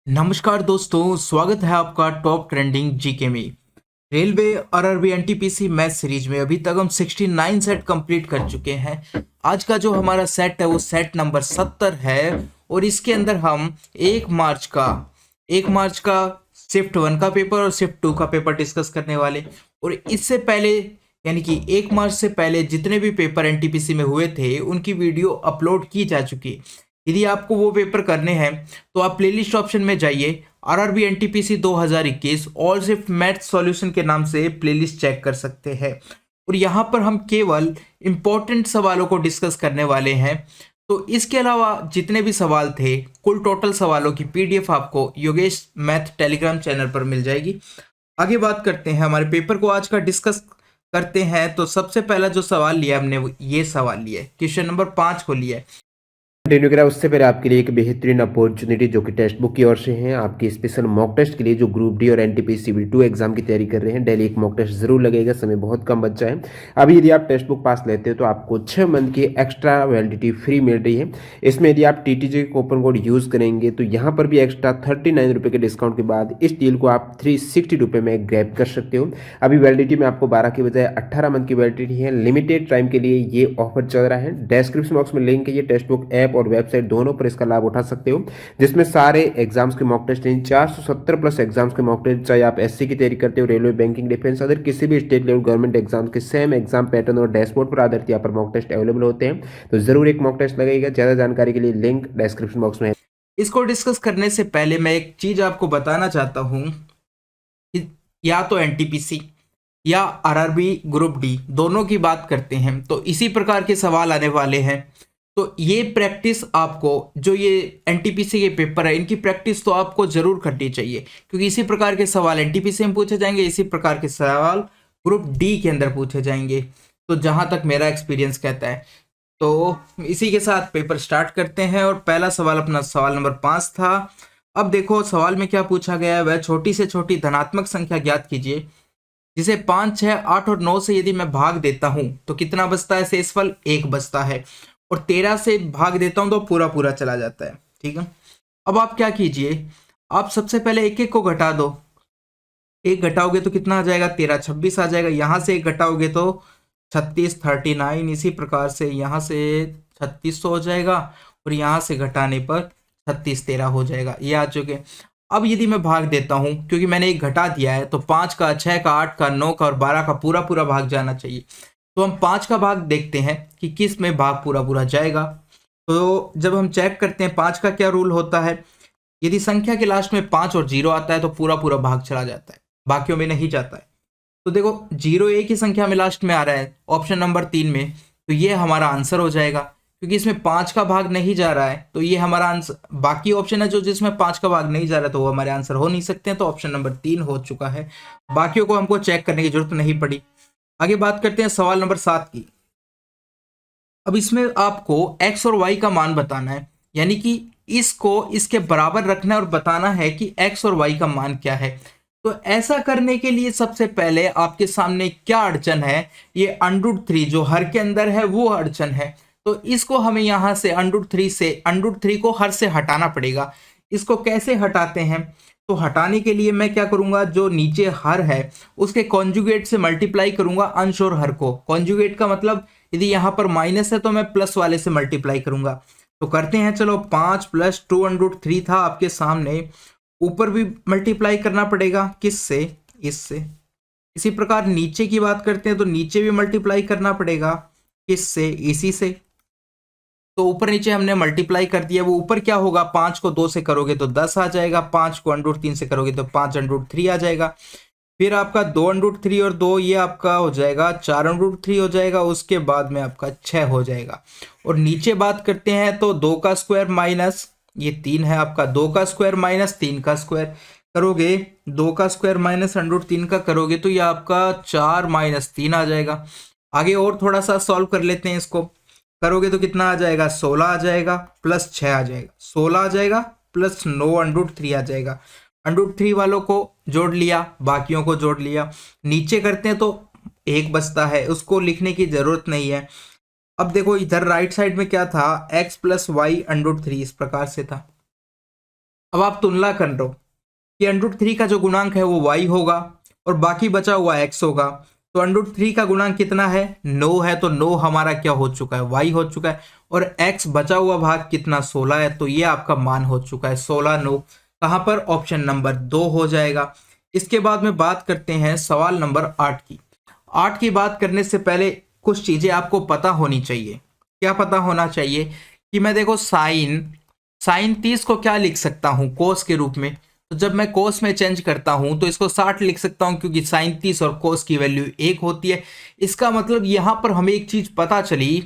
नमस्कार दोस्तों, स्वागत है आपका टॉप ट्रेंडिंग जीके में। Railway RRB NTPC math series में अभी तक हम 69 सेट कंप्लीट कर चुके हैं। आज का जो हमारा सेट है वो सेट नंबर 70 है और इसके अंदर हम 1 मार्च का शिफ्ट 1 का पेपर और शिफ्ट 2 का पेपर डिस्कस करने वाले। और इससे पहले यानी कि 1 मार्च से पहले जितने भी पेपर एनटीपीसी में हुए थे उनकी वीडियो अपलोड की जा चुकी है। यदि आपको वो पेपर करने हैं तो आप प्लेलिस्ट ऑप्शन में जाइए, RRB NTPC 2021 all shift math solution के नाम से प्लेलिस्ट चेक कर सकते हैं। और यहाँ पर हम केवल इंपॉर्टेंट सवालों को डिस्कस करने वाले हैं। तो इसके अलावा जितने भी सवाल थे, कुल टोटल सवालों की पीडीएफ आपको योगेश मैथ टेलीग्राम चैनल पर मिल जाएगी। आगे बात करते हैं, हमारे पेपर को आज का डिस्कस करते हैं। तो सबसे पहला जो सवाल लिया हमने वो ये सवाल लिया है, क्वेश्चन नंबर 5 को लिया है। कंटिन्यू करा उससे पहले आपके लिए एक बेहतरीन अपॉर्चुनिटी जो कि टेक्स्ट बुक की ओर से है। आपकी स्पेशल मॉक टेस्ट के लिए जो ग्रुप डी और एनटीपीसी सिविल 2 एग्जाम की तैयारी कर रहे हैं, डेली एक मॉक टेस्ट जरूर लगेगा। समय बहुत कम बचा है। अभी यदि आप टेक्स्ट बुक पास लेते हो तो आपको 6 मंथ की एक्स्ट्रा वैलिडिटी फ्री मिल रही है। इसमें यदि आप टीटीजे कूपन कोड यूज करेंगे तो यहाँ पर भी एक्स्ट्रा 39 रुपये के डिस्काउंट के बाद इस डील को आप 360 रुपये में ग्रैब कर सकते हो। अभी वैलिडिटी में आपको 12 की बजाय 18 मंथ की वैलिडिटी है। लिमिटेड टाइम के लिए ये ऑफर चल रहा है। डिस्क्रिप्शन बॉक्स में लिंक है, ये टेक्स्ट बुक ऐप और वेबसाइट दोनों पर इसका लाभ उठा सकते हो, जिसमें सारे एग्जाम्स के मॉक टेस्ट हैं। 470 प्लस एग्जाम्स के मॉक टेस्ट, चाहे आप एससी की तैयारी करते हो, रेलवे, बैंकिंग, डिफेंस, अदर किसी भी स्टेट लेवल गवर्नमेंट एग्जाम्स के सेम एग्जाम पैटर्न और डैशबोर्ड पर आधारित यहाँ पर मॉक टेस्ट अवेलेबल होते हैं। तो जरूर एक मॉक टेस्ट लगेगा। ज्यादा जानकारी के लिए लिंक डिस्क्रिप्शन बॉक्स में है। इसको डिस्कस करने से पहले मैं एक चीज आपको बताना चाहता हूं कि या तो एनटीपीसी या आरआरबी ग्रुप डी दोनों की बात करते हैं तो इसी प्रकार के सवाल आने वाले हैं। तो ये प्रैक्टिस आपको, जो ये एनटीपीसी के पेपर है, इनकी प्रैक्टिस तो आपको जरूर करनी चाहिए, क्योंकि इसी प्रकार के सवाल एनटीपीसी में पूछे जाएंगे, इसी प्रकार के सवाल ग्रुप डी के अंदर पूछे जाएंगे। तो जहां तक मेरा एक्सपीरियंस कहता है, तो इसी के साथ पेपर स्टार्ट करते हैं। और पहला सवाल अपना सवाल नंबर 5 था। अब देखो सवाल में क्या पूछा गया है, वह छोटी से छोटी धनात्मक संख्या ज्ञात कीजिए जिसे 5, 6, 8 और 9 से यदि मैं भाग देता हूं तो कितना बचता है। शेषफल 1 बचता है। और 13 से भाग देता हूं तो पूरा पूरा चला जाता है। ठीक है, अब आप क्या कीजिए, आप सबसे पहले एक एक को घटा दो। एक घटाओगे तो कितना आ जाएगा, 13, 26 आ जाएगा। यहां से एक घटाओगे तो 36, 39। इसी प्रकार से यहां से 3600 हो जाएगा और यहां से घटाने पर 36, 13 हो जाएगा। ये आ चुके। अब यदि मैं भाग देता हूं, क्योंकि मैंने एक घटा दिया है, तो 5 का, 6 का, 8 का, 9 का और 12 का पूरा पूरा भाग जाना चाहिए। तो हम 5 का भाग देखते हैं कि किस में भाग पूरा पूरा जाएगा। तो जब हम चेक करते हैं 5 का क्या रूल होता है, यदि संख्या के लास्ट में 5 और 0 आता है तो पूरा पूरा भाग चला जाता है, बाकियों में नहीं जाता है। तो देखो 0 एक ही संख्या में लास्ट में आ रहा है ऑप्शन नंबर 3 में, तो ये हमारा आंसर हो जाएगा। क्योंकि इसमें 5 का भाग नहीं जा रहा है तो ये हमारा आंसर। बाकी ऑप्शन है जो जिसमें 5 का भाग नहीं जा रहा है तो वो हमारे आंसर हो नहीं सकते हैं। तो ऑप्शन नंबर 3 हो चुका है। बाकियों को हमको चेक करने की जरूरत नहीं पड़ी। आगे बात करते हैं सवाल नंबर 7 की। अब इसमें आपको x और y का मान बताना है, यानी कि इसको इसके बराबर रखना है और बताना है कि x और y का मान क्या है। तो ऐसा करने के लिए सबसे पहले आपके सामने क्या अड़चन है, ये √3 जो हर के अंदर है वो अड़चन है। तो इसको हमें यहां से √3 को हर से हटाना पड़ेगा। इसको कैसे हटाते हैं, तो हटाने के लिए मैं क्या करूंगा, जो नीचे हर है उसके कॉन्जुगेट से मल्टीप्लाई करूंगा अंश और हर को। कॉन्जुगेट का मतलब यदि यहाँ पर माइनस है तो मैं प्लस वाले से मल्टीप्लाई करूंगा। तो करते हैं, चलो 5 + 2√3 था आपके सामने, ऊपर भी मल्टीप्लाई करना पड़ेगा किससे, इससे। इसी प्रकार नीचे की बात करते हैं तो नीचे भी मल्टीप्लाई करना पड़ेगा किससे, इसी से। तो ऊपर नीचे हमने मल्टीप्लाई कर दिया। वो ऊपर क्या होगा, 5 को 2 से करोगे तो 10 आ जाएगा, 5 को √3 से करोगे तो 5√3 आ जाएगा। फिर आपका 2√3 और 2 ये आपका हो जाएगा 4√3 हो जाएगा। उसके बाद में आपका 6 हो जाएगा। और नीचे बात करते हैं तो 2 का स्क्वायर माइनस ये 3 है आपका, 2 का स्क्वायर माइनस 3 का स्क्वायर करोगे, 2 का स्क्वायर माइनस √3 का करोगे तो ये आपका 4 - 3 आ जाएगा। आगे और थोड़ा सा सॉल्व कर लेते हैं। इसको करोगे तो कितना आ जाएगा, 16 आ जाएगा प्लस 6 आ जाएगा, 16 आ जाएगा प्लस 9 √3 आ जाएगा। √3 वालों को जोड़ लिया, बाकियों को जोड़ लिया। नीचे करते हैं तो 1 बचता है, उसको लिखने की जरूरत नहीं है। अब देखो इधर राइट साइड में क्या था, x + y √3 इस प्रकार से था। अब आप तुलना कर लो कि √3 का जो गुणांक है वो y होगा और बाकी बचा हुआ x होगा। तो √3 का गुणांक कितना है, 9 है, तो 9 हमारा क्या हो चुका है, y हो चुका है। और x बचा हुआ भाग कितना, 16 है, तो ये आपका मान हो चुका है 16 9। कहाँ पर, ऑप्शन नंबर 2 हो जाएगा। इसके बाद में बात करते हैं सवाल नंबर 8 की। 8 की बात करने से पहले कुछ चीजें आपको पता होनी चाहिए। क्या पता होना चाहिए कि मैं देखो साइन 30 को क्या लिख सकता हूँ, कोस के रूप में। तो जब मैं कोस में चेंज करता हूं तो इसको 60 लिख सकता हूं, क्योंकि साइन 30 और कोस की वैल्यू 1 होती है। इसका मतलब यहां पर हमें एक चीज पता चली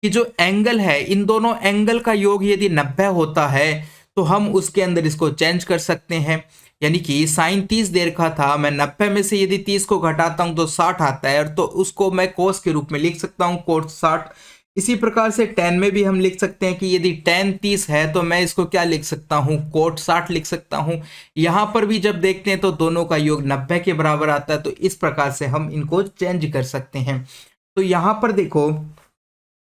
कि जो एंगल है, इन दोनों एंगल का योग यदि 90 होता है तो हम उसके अंदर इसको चेंज कर सकते हैं। यानी कि साइन 30 दे रखा था, मैं 90 में से यदि 30 को घटाता हूं तो 60 आता है, और तो उसको मैं कोस के रूप में लिख सकता हूं, कोस 60। इसी प्रकार से tan में भी हम लिख सकते हैं कि यदि tan 30 है तो मैं इसको क्या लिख सकता हूं, कोट 60 लिख सकता हूं। यहां पर भी जब देखते हैं तो दोनों का योग 90 के बराबर आता है, तो इस प्रकार से हम इनको चेंज कर सकते हैं। तो यहां पर देखो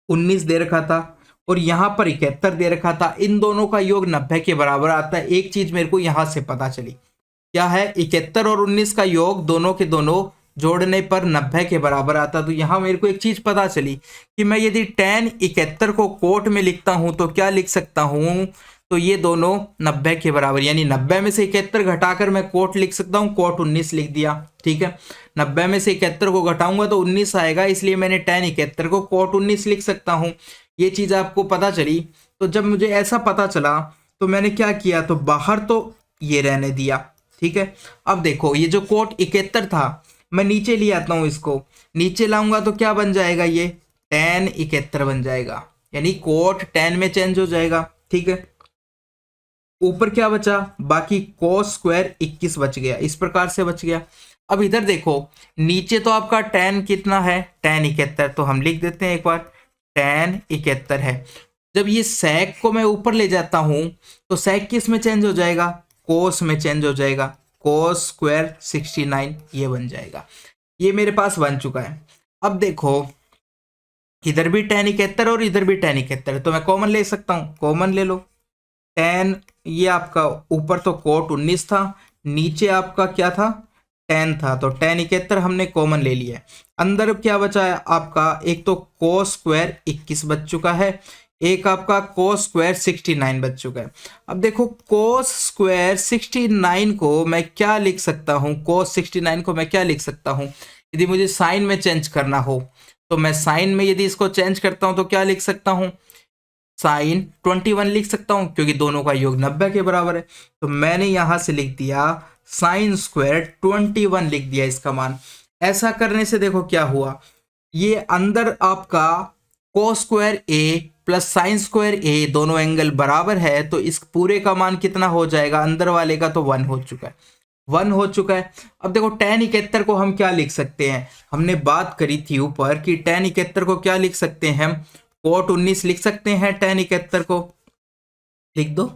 19 दे रखा था और यहां पर 71 दे रखा था, इन दोनों का योग 90 के बराबर आता है। एक चीज मेरे को यहां से पता चली, क्या है, 71 और 19 का योग दोनों के दोनों जोड़ने पर 90 के बराबर आता। तो यहां मेरे को एक चीज पता चली कि मैं यदि tan 71 को कोट में लिखता हूं तो क्या लिख सकता हूं, तो ये दोनों 90 के बराबर, यानी 90 में से 71 घटाकर मैं कोट लिख सकता हूं, कोट 19 लिख दिया। ठीक है, 90 में से 71 को घटाऊंगा तो 19 आएगा, इसलिए मैंने tan 71 को कोट 19 लिख सकता हूं। ये चीज आपको पता चली। तो जब मुझे ऐसा पता चला तो मैंने क्या किया, तो बाहर तो ये रहने दिया। ठीक है, अब देखो ये जो कोट 71 था, मैं नीचे ले आता हूं, इसको नीचे लाऊंगा तो क्या बन जाएगा, ये tan 71 बन जाएगा, यानी कोट tan में चेंज हो जाएगा। ठीक है, ऊपर क्या बचा, बाकी कोस स्क्वायर 21 बच गया, इस प्रकार से बच गया। अब इधर देखो, नीचे तो आपका tan कितना है, tan 71, तो हम लिख देते हैं एक बार, tan 71 है। जब ये sec को मैं ऊपर ले जाता हूं तो sec किस में चेंज हो जाएगा, कोस में चेंज हो जाएगा, कोस स्क्वायर 69 ये बन जाएगा। ये मेरे पास बन चुका है। अब देखो इधर भी tan 71 और इधर भी tan 71, तो मैं कॉमन ले सकता हूँ, कॉमन ले लो। tan, ये आपका ऊपर तो कोट 19 था, नीचे आपका क्या था, tan था, तो tan 71 हमने कॉमन ले लिया है। अंदर क्या बचा है आपका, एक तो कोस स्क्वायर 21 बच चुका है, एक आपका कोस स्क्वायर 69 बच चुका है। अब देखो कोस स्क्वायर 69 को मैं क्या लिख सकता हूँ, कोस 69 को मैं क्या लिख सकता हूँ, यदि मुझे साइन में चेंज करना हो तो मैं साइन में यदि इसको चेंज करता हूँ तो क्या लिख सकता हूँ, साइन 21 लिख सकता हूँ, क्योंकि दोनों का योग 90 के बराबर है। तो मैंने यहां से लिख दिया साइन स्क्वायर 21 लिख दिया इसका मान। ऐसा करने से देखो क्या हुआ, ये अंदर आपका कोस स्क्वायर ए प्लस साइन स्क्वायर ए दोनों एंगल बराबर है, तो इस पूरे का मान कितना हो जाएगा, अंदर वाले का तो 1 हो चुका है, 1 हो चुका है। अब देखो tan 71 को हम क्या लिख सकते हैं, हमने बात करी थी ऊपर कि tan 71 को क्या लिख सकते हैं, कोट 19 लिख सकते हैं, tan 71 को लिख दो।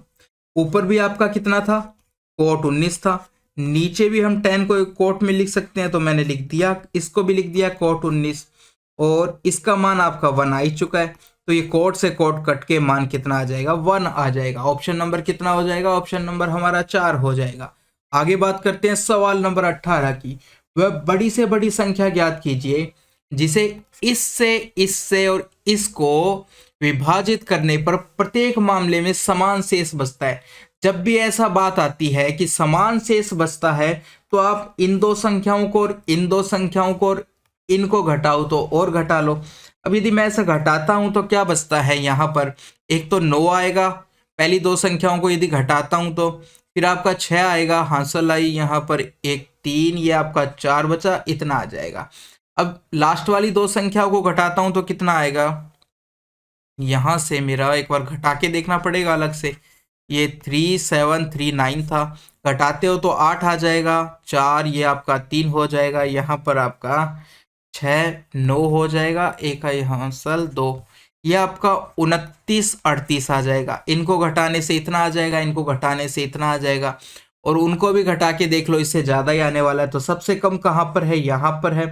ऊपर भी आपका कितना था, कोट 19 था, नीचे भी हम tan को कोट में लिख सकते हैं, तो मैंने लिख दिया, इसको भी लिख दिया कोट 19, और इसका मान आपका 1 आ ही चुका है। तो ये कोट से कोट कट के मान कितना आ जाएगा, 1 आ जाएगा। ऑप्शन नंबर कितना हो जाएगा, ऑप्शन नंबर हमारा 4 हो जाएगा। आगे बात करते हैं सवाल नंबर 18 की। वह बड़ी से बड़ी संख्या ज्ञात कीजिए जिसे इससे और इसको विभाजित करने पर प्रत्येक मामले में समान शेष बचता है। जब भी ऐसा बात आती है कि समान शेष बचता है तो आप इन दो संख्याओं को और इन दो संख्याओं को और इनको घटाओ तो और घटा लो। अब यदि मैं ऐसा घटाता हूं तो क्या बचता है, यहाँ पर एक तो 9 आएगा, पहली दो संख्याओं को यदि घटाता हूं तो फिर आपका 6 आएगा, हासिल आई, यहाँ पर एक 3, ये आपका 4 बचा, इतना आ जाएगा। अब लास्ट वाली दो संख्याओं को घटाता हूं तो कितना आएगा, यहां से मेरा एक बार घटा के देखना पड़ेगा अलग से, ये 3739 था, घटाते हो तो 8 आ जाएगा, 4 ये आपका 3 हो जाएगा, यहाँ पर आपका 6 9 हो जाएगा, एक है यहाँ सल 2, ये आपका 29 38 आ जाएगा। इनको घटाने से इतना आ जाएगा, इनको घटाने से इतना आ जाएगा, और उनको भी घटा के देख लो, इससे ज़्यादा ही आने वाला है। तो सबसे कम कहाँ पर है, यहाँ पर है,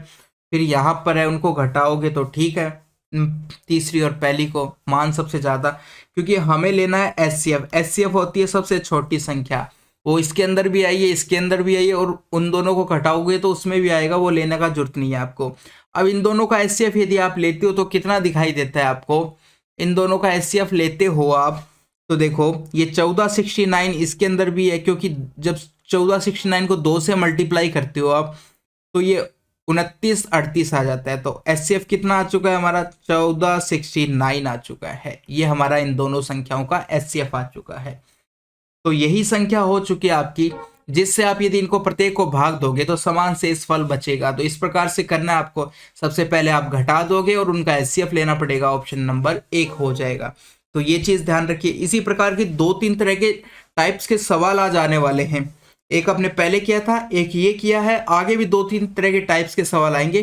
फिर यहाँ पर है, उनको घटाओगे तो ठीक है, तीसरी और पहली को मान सबसे ज़्यादा, क्योंकि हमें लेना है एचसीएफ। एचसीएफ होती है सबसे छोटी संख्या, वो इसके अंदर भी आई है, इसके अंदर भी आई है, और उन दोनों को घटाओगे तो उसमें भी आएगा, वो लेने का जरूरत नहीं है आपको। अब इन दोनों का एचसीएफ यदि आप लेते हो तो कितना दिखाई देता है आपको, इन दोनों का एचसीएफ लेते हो आप तो देखो ये 1469 इसके अंदर भी है, क्योंकि जब 1469 को 2 से मल्टीप्लाई करते हो आप तो ये 2938 आ जाता है। तो एचसीएफ कितना आ चुका है हमारा, 1469 आ चुका है। ये हमारा इन दोनों संख्याओं का एचसीएफ आ चुका है। तो यही संख्या हो चुकी है आपकी, जिससे आप यदि इनको प्रत्येक को भाग दोगे तो समान शेष फल बचेगा। तो इस प्रकार से करना है आपको, सबसे पहले आप घटा दोगे और उनका एचसीएफ लेना पड़ेगा, ऑप्शन नंबर 1 हो जाएगा। तो ये चीज ध्यान रखिए। इसी प्रकार के 2-3 तरह के टाइप्स के सवाल आज आने वाले हैं। एक आपने पहले किया था, एक ये किया है, आगे भी 2-3 तरह के टाइप्स के सवाल आएंगे,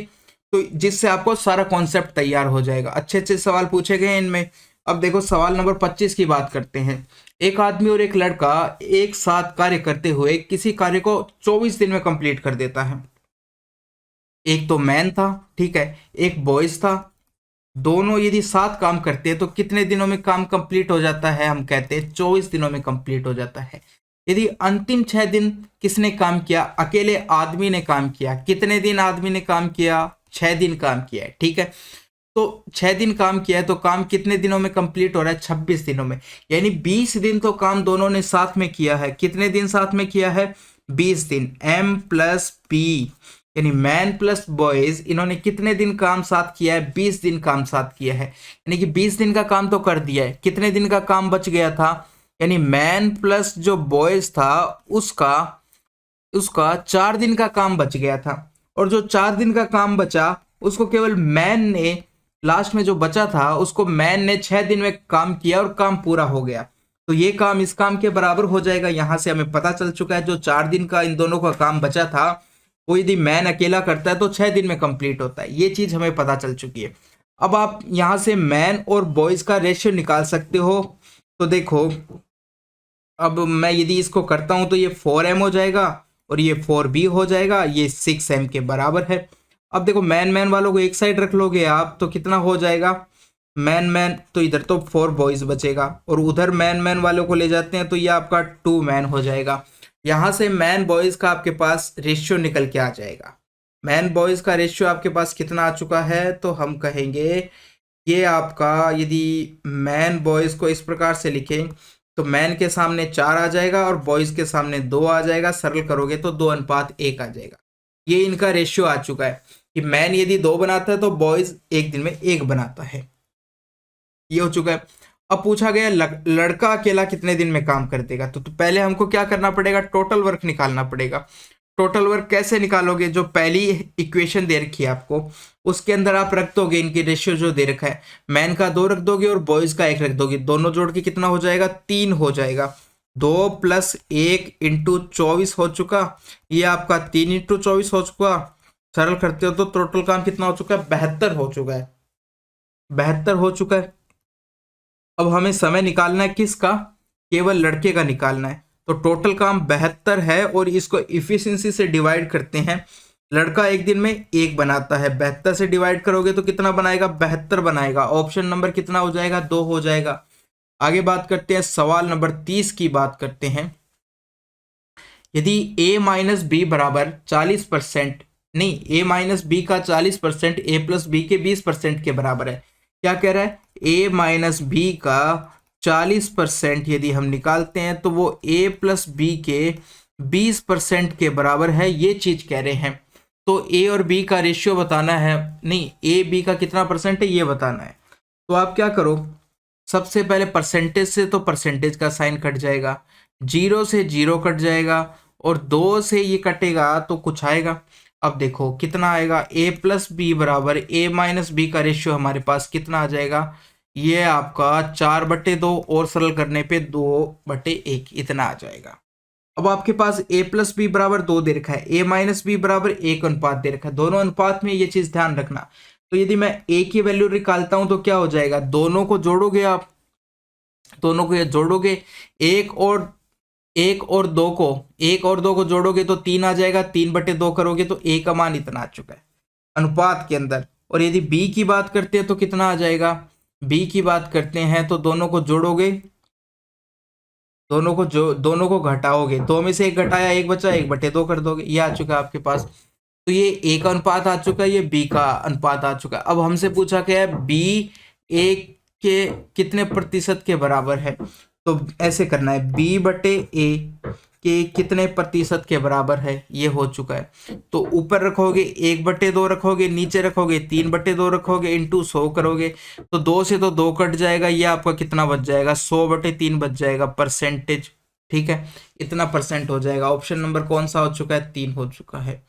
तो जिससे आपको सारा कॉन्सेप्ट तैयार हो जाएगा। अच्छे अच्छे सवाल पूछे गए हैं इनमें। अब देखो सवाल नंबर 25 की बात करते हैं। एक आदमी और एक लड़का एक साथ कार्य करते हुए किसी कार्य को 24 दिन में कंप्लीट कर देता है। एक तो मैन था, ठीक है, एक बॉयज था। दोनों यदि साथ काम करते हैं तो कितने दिनों में काम कंप्लीट हो जाता है, हम कहते हैं 24 दिनों में कंप्लीट हो जाता है। यदि अंतिम 6 दिन किसने काम किया, अकेले आदमी ने काम किया। कितने दिन आदमी ने काम किया, 6 दिन काम किया है, ठीक है। तो 6 दिन काम किया है तो काम कितने दिनों में कंप्लीट हो रहा है, 26 दिनों में। यानी 20 दिन तो काम दोनों ने साथ में किया है। कितने दिन साथ में किया है, 20 दिन। एम प्लस पी यानी मैन प्लस बॉयज, इन्होंने कितने दिन काम साथ किया है, 20 दिन काम साथ किया है। यानी कि 20 दिन का काम तो कर दिया है। कितने दिन का काम बच गया था, यानी मैन प्लस जो बॉयज था उसका 4 दिन का काम बच गया था। और जो 4 दिन का काम बचा उसको केवल मैन ने, लास्ट में जो बचा था उसको मैन ने 6 दिन में काम किया और काम पूरा हो गया। तो ये काम इस काम के बराबर हो जाएगा। यहां से हमें पता चल चुका है जो 4 दिन का इन दोनों का काम बचा था वो यदि मैन अकेला करता है तो 6 दिन में कंप्लीट होता है। ये चीज हमें पता चल चुकी है। अब आप यहां से मैन और बॉयज का रेशियो निकाल सकते हो। तो देखो अब मैं यदि इसको करता हूं तो ये 4m हो जाएगा और ये 4b हो जाएगा, ये 6m के बराबर है। अब देखो मैन मैन वालों को एक साइड रख लोगे आप तो कितना हो जाएगा, मैन मैन, तो इधर तो 4 बॉयज बचेगा और उधर मैन मैन वालों को ले जाते हैं तो ये आपका 2 मैन हो जाएगा। यहां से मैन बॉयज का आपके पास रेशियो निकल के आ जाएगा। मैन बॉयज का रेशियो आपके पास कितना आ चुका है, तो हम कहेंगे ये आपका, यदि मैन बॉयज को इस प्रकार से लिखें तो मैन के सामने 4 आ जाएगा और बॉयज के सामने 2 आ जाएगा। सरल करोगे तो 2:1 आ जाएगा। ये इनका रेशियो आ चुका है कि मैन यदि 2 बनाता है तो बॉयज एक दिन में 1 बनाता है। ये हो चुका है। अब पूछा गया लड़का अकेला कितने दिन में काम कर देगा। तो पहले हमको क्या करना पड़ेगा, टोटल वर्क निकालना पड़ेगा। टोटल वर्क कैसे निकालोगे, जो पहली इक्वेशन दे रखी है आपको उसके अंदर आप रख दोगे इनकी रेशियो जो दे रखा है, मैन का 2 रख दोगे और बॉयज का 1 रख दोगे। दोनों जोड़ के कितना हो जाएगा, 3 हो जाएगा। 2 + 1 × 24 हो चुका, ये आपका 3 × 24 हो चुका। सरल करते हो तो टोटल काम कितना हो चुका है, 72 हो चुका है। 72 हो चुका है। अब हमें समय निकालना है किसका, केवल लड़के का निकालना है। तो टोटल काम 72 है और इसको इफिशिएंसी से डिवाइड करते हैं। लड़का एक दिन में 1 बनाता है, 72 से डिवाइड करोगे तो कितना बनाएगा, 72 बनाएगा। ऑप्शन नंबर कितना हो जाएगा, 2 हो जाएगा। आगे बात करते हैं, सवाल नंबर 30 की बात करते हैं। यदि a - b बराबर 40%, नहीं, a - b का 40% a + b के 20% के बराबर है। क्या कह रहा है, a - b का 40% यदि हम निकालते हैं तो वो a + b के 20% के बराबर है, ये चीज कह रहे हैं। तो a और b का रेशियो बताना है, नहीं, a b का कितना परसेंट है ये बताना है। तो आप क्या करो, सबसे पहले परसेंटेज से तो परसेंटेज का साइन कट जाएगा, 0 से 0 कट जाएगा और 2 से ये कटेगा तो कुछ आएगा। अब देखो कितना आएगा, a + b बराबर a - b का रेशियो हमारे पास कितना आ जाएगा, ये आपका 4/2 और सरल करने पे 2/1 इतना आ जाएगा। अब आपके पास a + b बराबर 2 दे रखा है, a - b बराबर 1 अनुपात दे रखा है। दोनों अनुपात में ये चीज ध्यान रखना। तो यदि मैं a की वैल्यू निकालता हूं तो क्या हो जाएगा, दोनों को जोड़ोगे आप, दोनों को ये जोड़ोगे, 1 और 2 को जोड़ोगे तो 3 आ जाएगा, 3/2 करोगे तो a का मान इतना आ चुका है। अनुपात के अंदर और यदि b की बात करते हैं तो कितना आ जाएगा, b की बात करते हैं तो दोनों को जोड़ोगे, दोनों को घटाओगे, दो में से एक घटाया, एक बचा, 1/2 कर दोगे, ये आ चुका है आपके पास। तो ये a का अनुपात आ चुका है, ये b का अनुपात आ चुका है। अब हमसे पूछा गया है b a के कितने प्रतिशत के बराबर है, तो ऐसे करना है, b/a के कितने प्रतिशत के बराबर है, ये हो चुका है। तो ऊपर रखोगे 1/2 रखोगे, नीचे रखोगे 3/2 रखोगे, इंटू 100 करोगे, तो 2 से तो 2 कट जाएगा, ये आपका कितना बच जाएगा, 100/3 बच जाएगा परसेंटेज। ठीक है, इतना परसेंट हो जाएगा। ऑप्शन नंबर कौन सा हो चुका है, 3 हो चुका है।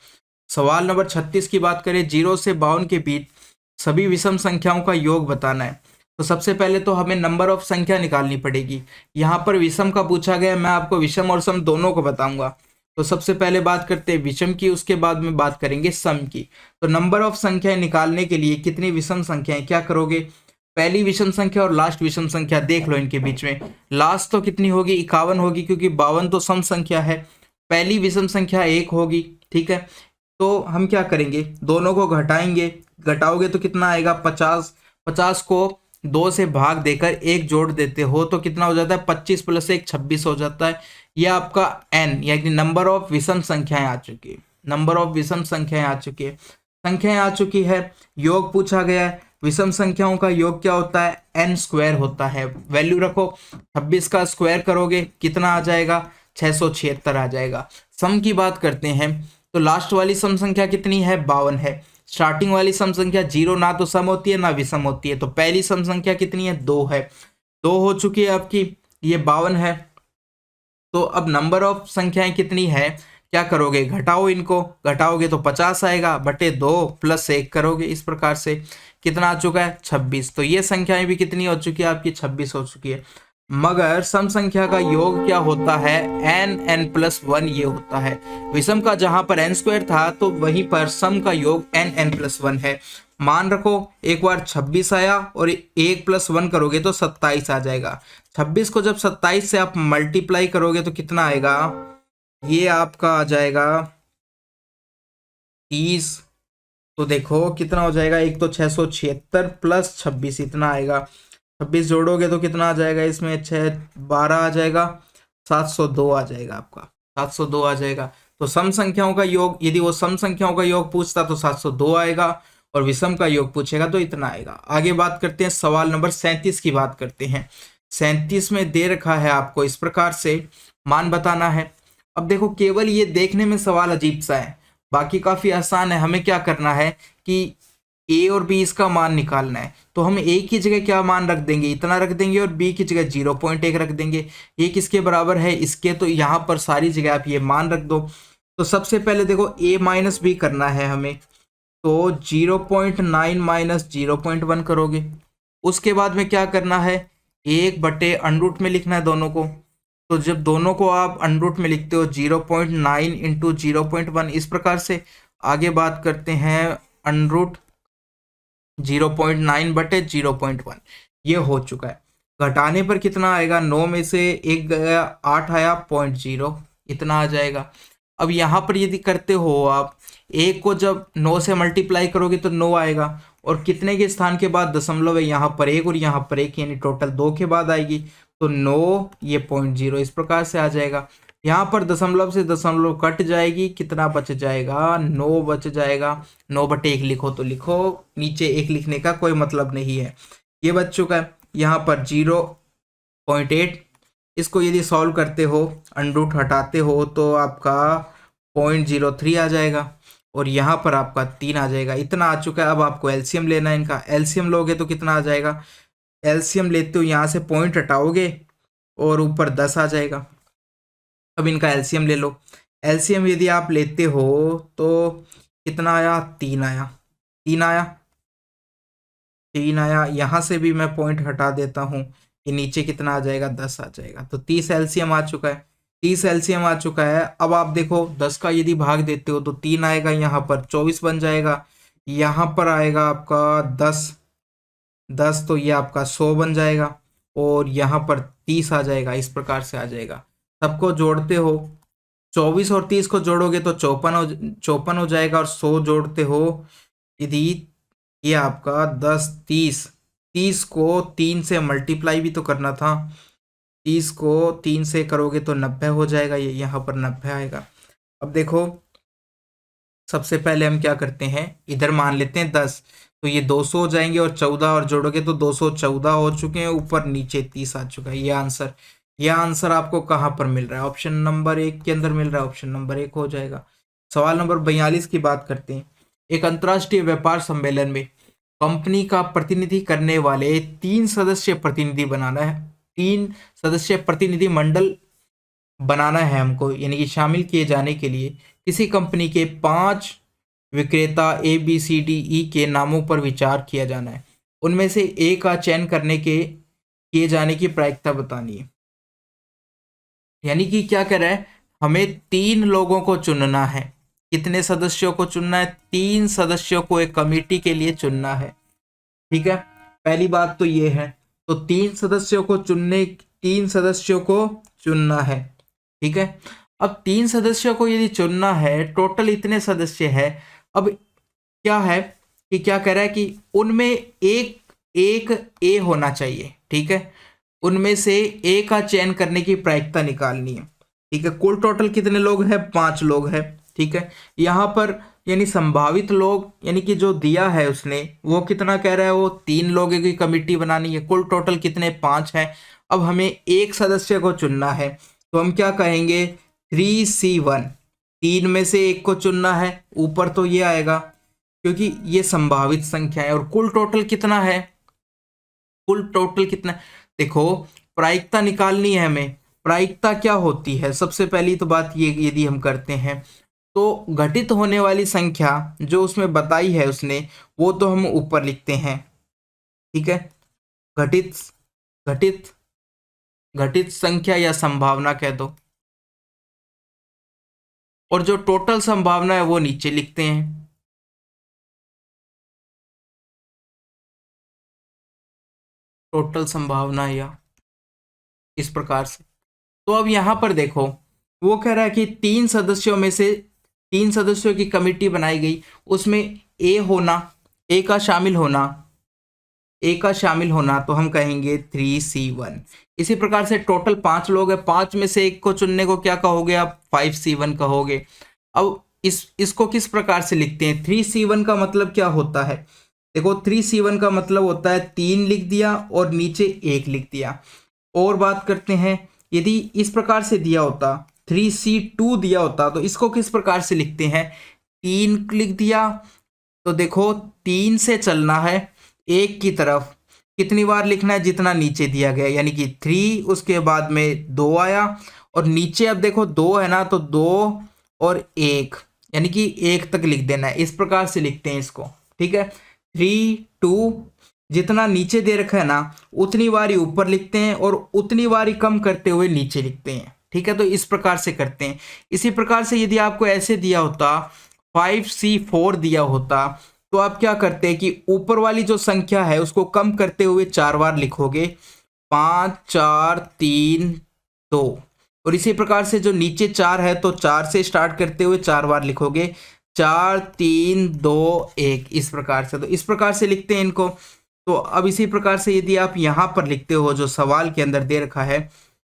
सवाल नंबर 36 की बात करें, 0 से 52 के बीच सभी विषम संख्याओं का योग बताना है। तो सबसे पहले तो हमें नंबर ऑफ संख्या निकालनी पड़ेगी। यहाँ पर विषम का पूछा गया, मैं आपको विषम और सम दोनों को बताऊंगा। तो सबसे पहले बात करते हैं विषम की, उसके बाद में बात करेंगे सम की। तो नंबर ऑफ संख्याएं निकालने के लिए कितनी विषम संख्याएं, क्या करोगे, पहली विषम संख्या और लास्ट विषम संख्या देख लो, इनके बीच में लास्ट तो कितनी होगी, 51 होगी, क्योंकि 52 तो सम संख्या है। पहली विषम संख्या 1 होगी। ठीक है, तो हम क्या करेंगे, दोनों को घटाएंगे, घटाओगे तो कितना आएगा, 50। 50 को 2 से भाग देकर 1 जोड़ देते हो तो कितना हो जाता है, 25 + 1 26 हो जाता है। यह आपका n यानी नंबर ऑफ विषम संख्याएं आ चुकी है, नंबर ऑफ विषम संख्याएं आ चुकी है, संख्याएं आ चुकी है। योग पूछा गया है, विषम संख्याओं का योग क्या होता है, n² होता है। वैल्यू रखो, 26 का स्क्वायर करोगे कितना आ जाएगा, 676 आ जाएगा। सम की बात करते हैं, तो लास्ट वाली सम संख्या कितनी है, 52 है। स्टार्टिंग वाली सम संख्या 0 ना तो सम होती है ना विषम होती है, तो पहली सम संख्या कितनी है, 2 है, 2 हो चुकी है आपकी, ये 52 है। तो अब नंबर ऑफ संख्याएं कितनी है, क्या करोगे, घटाओ, इनको घटाओगे तो 50 आएगा, बटे 2 + 1 करोगे, इस प्रकार से कितना आ चुका है, 26। तो ये संख्याएं भी कितनी हो चुकी है आपकी, 26 हो चुकी है। मगर सम संख्या का योग क्या होता है, n+1 ये होता है। विषम का जहां पर n² था तो वहीं पर सम का योग n+1 है। मान रखो एक बार 26 आया और 1 + 1 करोगे तो 27 आ जाएगा। 26 को जब 27 से आप मल्टीप्लाई करोगे तो कितना आएगा, ये आपका आ जाएगा 30। तो देखो कितना हो जाएगा, एक तो 676 + 26 इतना आएगा, 26 जोड़ोगे तो कितना आ जाएगा, इसमें 12 आ जाएगा, 702 आ जाएगा आपका, 702 आ जाएगा। तो सम संख्याओं का योग, यदि वो सम संख्याओं का योग पूछता तो 702 आएगा, और विषम का योग पूछेगा तो इतना आएगा। आगे बात करते हैं, सवाल नंबर 37 की बात करते हैं। 37 में दे रखा है आपको इस प्रकार से, मान बताना है। अब देखो केवल ये देखने में सवाल अजीब सा है, बाकी काफी आसान है। हमें क्या करना है कि a और b इसका मान निकालना है, तो हम a की जगह क्या मान रख देंगे, इतना रख देंगे, और b की जगह 0.1 रख देंगे। ये किसके बराबर है, इसके, तो यहाँ पर सारी जगह आप ये मान रख दो। तो सबसे पहले देखो a - b करना है हमें, तो 0.9 - 0.1 करोगे। उसके बाद में क्या करना है, 1/√, में लिखना है दोनों को। तो जब दोनों को आप अंडरूट में लिखते हो 0.9 × 0.1, इस प्रकार से। आगे बात करते हैं अंडरूट 0.9/0.1, ये हो चुका है। घटाने पर कितना आएगा, 9 में से 1 गया, 8 आया, 0.0 इतना आ जाएगा। अब यहाँ पर यदि करते हो आप, 1 को जब 9 से मल्टीप्लाई करोगे तो 9 आएगा, और कितने के स्थान के बाद दशमलव है, यहाँ पर 1 और यहाँ पर 1, यानी टोटल 2 के बाद आएगी, तो 9 ये 0.0 इस प्रकार से आ जाएगा। यहाँ पर दशमलव से दशमलव कट जाएगी, कितना बच जाएगा, 9 बच जाएगा। 9/1 लिखो तो लिखो, नीचे 1 लिखने का कोई मतलब नहीं है, ये बच चुका है। यहाँ पर 0.8, इसको यदि सॉल्व करते हो, अंडरूट हटाते हो तो आपका 0.03 आ जाएगा, और यहाँ पर आपका 3 आ जाएगा, इतना आ चुका है। अब आपको एलसीएम लेना है इनका, एलसीएम लोगे तो कितना आ जाएगा, एलसीएम लेते हो यहाँ से पॉइंट हटाओगे और ऊपर 10 आ जाएगा। अब इनका एलसीएम ले लो, एलसीएम यदि आप लेते हो तो कितना आया, 3 आया, 3 आया, 3 आया। यहाँ से भी मैं पॉइंट हटा देता हूँ, ये नीचे कितना आ जाएगा, 10 आ जाएगा। तो 30 एलसीएम आ चुका है, 30 एलसीएम आ चुका है। अब आप देखो 10 का यदि भाग देते हो तो 3 आएगा, यहाँ पर 24 बन जाएगा, यहाँ पर आएगा आपका 10, तो ये आपका 100 बन जाएगा, और यहाँ पर 30 आ जाएगा, इस प्रकार से आ जाएगा। सबको जोड़ते हो, 24 और 30 को जोड़ोगे तो 54 हो जाएगा, और 100 जोड़ते हो यदि ये आपका 10 30, 30 को 3 से मल्टीप्लाई भी तो करना था, 30 को 3 से करोगे तो 90 हो जाएगा, ये यहाँ पर 90 आएगा। अब देखो सबसे पहले हम क्या करते हैं, इधर मान लेते हैं 10, तो ये 200 हो जाएंगे और 14 और जोड़ोगे तो 214 हो चुके हैं, ऊपर नीचे 30 आ चुका है। ये आंसर आपको कहाँ पर मिल रहा है, ऑप्शन नंबर 1 के अंदर मिल रहा है, ऑप्शन नंबर 1 हो जाएगा। सवाल नंबर 42 की बात करते हैं। एक अंतर्राष्ट्रीय व्यापार सम्मेलन में कंपनी का प्रतिनिधि करने वाले 3 सदस्य प्रतिनिधि बनाना है, 3 सदस्य प्रतिनिधि मंडल बनाना है हमको, यानी कि शामिल किए जाने के लिए किसी कंपनी के 5 विक्रेता ABCDE के नामों पर विचार किया जाना है। उनमें से एक का चयन किए जाने की प्रायिकता बतानी है। यानी कि क्या कह रहा है, हमें 3 लोगों को चुनना है। कितने सदस्यों को चुनना है, 3 सदस्यों को एक कमेटी के लिए चुनना है। ठीक है, पहली बात तो ये है, तो 3 सदस्यों को चुनना है। ठीक है, अब 3 सदस्यों को यदि चुनना है, टोटल इतने सदस्य है। अब क्या है कि क्या कह रहा है कि उनमें एक ए होना चाहिए। ठीक है, उनमें से ए का चयन करने की प्रायिकता निकालनी है। ठीक है, कुल टोटल कितने लोग हैं, 5 लोग हैं। ठीक है, यहाँ पर यानी संभावित लोग, यानी कि जो दिया है उसने वो कितना कह रहा है, वो 3 लोगों की कमेटी बनानी है, कुल टोटल कितने 5 है। अब हमें एक सदस्य को चुनना है, तो हम क्या कहेंगे 3C1, 3 में से एक को चुनना है, ऊपर तो ये आएगा क्योंकि ये संभावित संख्या है। और कुल टोटल कितना है, कुल टोटल कितना, देखो प्रायिकता निकालनी है हमें। प्रायिकता क्या होती है, सबसे पहली तो बात ये, यदि हम करते हैं तो घटित होने वाली संख्या जो उसमें बताई है उसने, वो तो हम ऊपर लिखते हैं। ठीक है, घटित घटित घटित संख्या या संभावना कह दो, और जो टोटल संभावना है वो नीचे लिखते हैं। टोटल संभावना या इस प्रकार से। तो अब यहां पर देखो, वो कह रहा है कि 3 सदस्यों में से 3 सदस्यों की कमेटी बनाई गई, उसमें ए का शामिल होना, तो हम कहेंगे 3C1। इसी प्रकार से टोटल 5 लोग हैं, 5 में से एक को चुनने को क्या कहोगे आप, 5C1 कहोगे। अब इसको किस प्रकार से लिखते हैं, 3C1 का मतलब क्या होता है, देखो 3C1 का मतलब होता है 3 लिख दिया और नीचे 1 लिख दिया। और बात करते हैं, यदि इस प्रकार से दिया होता 3C2 दिया होता, तो इसको किस प्रकार से लिखते हैं, 3 लिख दिया, तो देखो 3 से चलना है 1 की तरफ, कितनी बार लिखना है, जितना नीचे दिया गया, यानी कि 3, उसके बाद में 2 आया, और नीचे अब देखो 2 है ना, तो 2 और 1, यानी कि 1 तक लिख देना है। इस प्रकार से लिखते हैं इसको। ठीक है, 3 2, जितना नीचे दे रखा है ना उतनी बार ही ऊपर लिखते हैं और उतनी बार ही कम करते हुए नीचे लिखते हैं। ठीक है, तो इस प्रकार से करते हैं। इसी प्रकार से यदि आपको ऐसे दिया होता 5C4 दिया होता, तो आप क्या करते हैं कि ऊपर वाली जो संख्या है उसको कम करते हुए 4 बार लिखोगे, 5 4 3 2, और इसी प्रकार से जो नीचे 4 है तो 4 से स्टार्ट करते हुए 4 बार लिखोगे, 4 3 2 1, इस प्रकार से। तो इस प्रकार से लिखते हैं इनको। तो अब इसी प्रकार से यदि आप यहाँ पर लिखते हो, जो सवाल के अंदर दे रखा है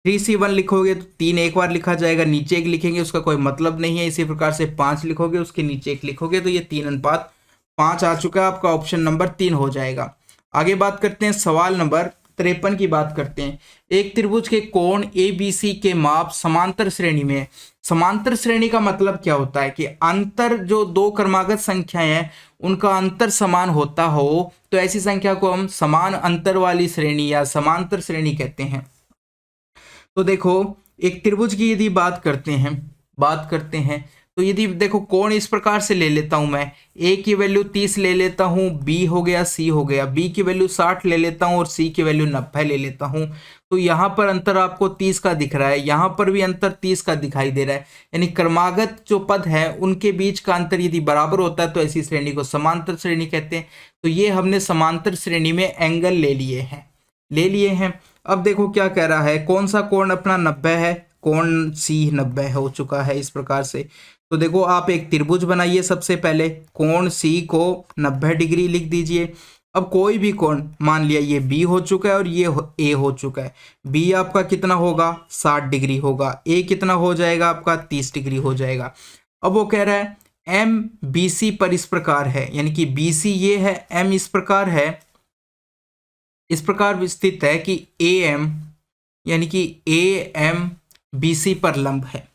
3C1 लिखोगे तो 3 एक बार लिखा जाएगा, नीचे 1 लिखेंगे उसका कोई मतलब नहीं है। इसी प्रकार से 5 लिखोगे, उसके नीचे 1 लिखोगे, तो ये 3:5 आ चुका है, आपका ऑप्शन नंबर 3 हो जाएगा। आगे बात करते हैं, सवाल नंबर 53 की बात करते हैं। एक त्रिभुज के कोण ABC के माप समांतर श्रेणी में है। समांतर श्रेणी का मतलब क्या होता है कि अंतर, जो 2 क्रमागत संख्याएं हैं उनका अंतर समान होता हो, तो ऐसी संख्या को हम समान अंतर वाली श्रेणी या समांतर श्रेणी कहते हैं। तो देखो एक त्रिभुज की यदि बात करते हैं, तो यदि देखो कोण इस प्रकार से ले लेता हूं मैं, ए की वैल्यू 30 ले लेता हूं, बी हो गया, सी हो गया, बी की वैल्यू 60 ले लेता हूं और सी की वैल्यू 90 ले लेता हूं, तो यहाँ पर अंतर आपको 30 का दिख रहा है, यहाँ पर भी अंतर 30 का दिखाई दे रहा है। यानी क्रमागत जो पद है उनके बीच का अंतर यदि बराबर होता है तो ऐसी श्रेणी को समांतर श्रेणी कहते हैं। तो ये हमने समांतर श्रेणी में एंगल ले लिए हैं। अब देखो क्या कह रहा है, कौन सा कोण अपना 90 है, कोण सी 90 हो चुका है इस प्रकार से। तो देखो आप एक त्रिभुज बनाइए, सबसे पहले कोण सी को 90 डिग्री लिख दीजिए। अब कोई भी कोण, मान लिया ये बी हो चुका है और ये ए हो चुका है। बी आपका कितना होगा, 60 डिग्री होगा। ए कितना हो जाएगा आपका, 30 डिग्री हो जाएगा। अब वो कह रहा है एम बी सी पर इस प्रकार है, यानी कि बी सी ये है, एम इस प्रकार है, इस प्रकार स्थित है कि ए एम, यानी कि ए एम बी सी पर लंब है।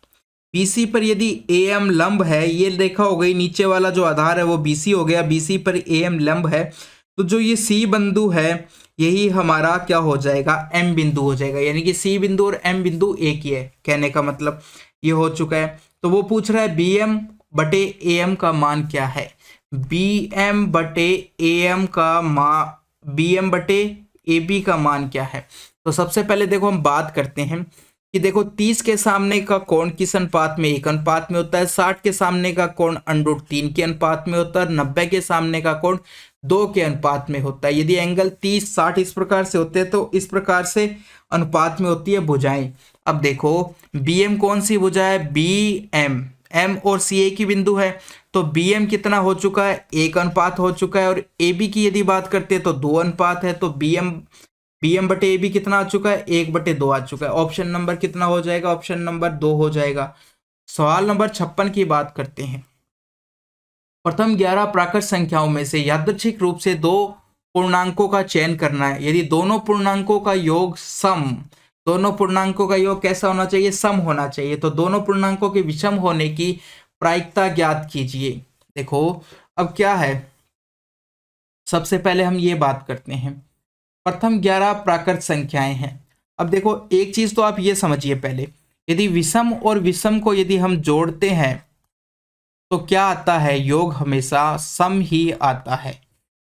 बी सी पर यदि ए एम लंब है, ये देखा हो गई, नीचे वाला जो आधार है वो बी सी हो गया, बी सी पर ए एम लंब है, तो जो ये सी बिंदु है यही हमारा क्या हो जाएगा, एम बिंदु हो जाएगा। यानी कि सी बिंदु और एम बिंदु एक ही है, कहने का मतलब ये हो चुका है। तो वो पूछ रहा है बी एम बटे ए एम का मान क्या है। बी एम बटे ए एम का मान, बी एम बटे ए बी का मान क्या है। तो सबसे पहले देखो हम बात करते हैं कि देखो 30 के सामने का कोण किस अनुपात में, एक अनुपात में होता है। 60 के सामने का कोण √3 के अनुपात में होता है। 90 के सामने का कोण 2 के अनुपात में होता है। यदि एंगल 30 60 इस प्रकार से होते हैं तो इस प्रकार से अनुपात में होती है भुजाएं। अब देखो बी एम कौन सी भुजा है, बी एम, एम और सी ए की बिंदु है, तो बी एम कितना हो चुका है, 1 अनुपात हो चुका है। और ए बी की यदि बात करते हैं तो 2 अनुपात है, तो बी एम बटे ए बी कितना आ चुका है, 1/2 आ चुका है। ऑप्शन नंबर कितना हो जाएगा, ऑप्शन नंबर 2 हो जाएगा। सवाल नंबर 56 की बात करते हैं। प्रथम 11 प्राकृत संख्याओं में से यादृच्छिक रूप से 2 पूर्णांकों का चयन करना है। यदि दोनों पूर्णांकों का योग सम, दोनों पूर्णांकों का योग कैसा होना चाहिए, सम होना चाहिए। तो दोनों पूर्णांकों के विषम होने की प्रायिकता ज्ञात कीजिए। देखो अब क्या है, सबसे पहले हम ये बात करते हैं, प्रथम 11 प्राकृत संख्याएं हैं। अब देखो एक चीज तो आप ये समझिए पहले, यदि विषम और विषम को यदि हम जोड़ते हैं तो क्या आता है, योग हमेशा सम ही आता है।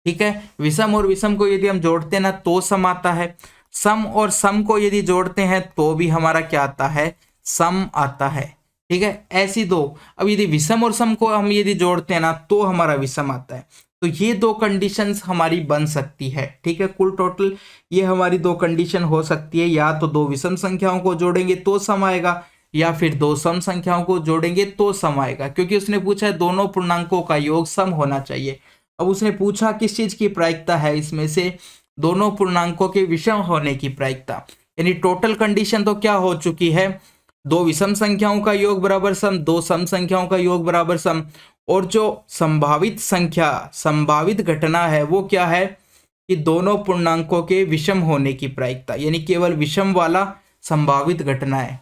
ठीक है, विषम और विषम को यदि हम जोड़ते हैं ना तो सम आता है, सम और सम को यदि जोड़ते हैं तो भी हमारा क्या आता है, सम आता है। ठीक है, ऐसी दो, अब यदि विषम और सम को हम यदि जोड़ते हैं ना तो हमारा विषम आता है। तो ये दो कंडीशंस हमारी बन सकती है। ठीक है, कुल टोटल ये हमारी दो कंडीशन हो सकती है, या तो दो विषम संख्याओं को जोड़ेंगे तो सम आएगा, या फिर दो सम संख्याओं को जोड़ेंगे तो सम आएगा। क्योंकि उसने पूछा है दोनों पूर्णांकों का योग सम होना चाहिए। अब उसने पूछा किस चीज की प्रायिकता है, इसमें से दोनों पूर्णांकों के विषम होने की प्रायिकता। यानी टोटल कंडीशन तो क्या हो चुकी है, दो विषम संख्याओं का योग बराबर सम, दो सम संख्याओं का योग बराबर सम, और जो संभावित संख्या, संभावित घटना है वो क्या है कि दोनों पूर्णांकों के विषम होने की प्रायिकता, यानी केवल विषम वाला संभावित घटना है।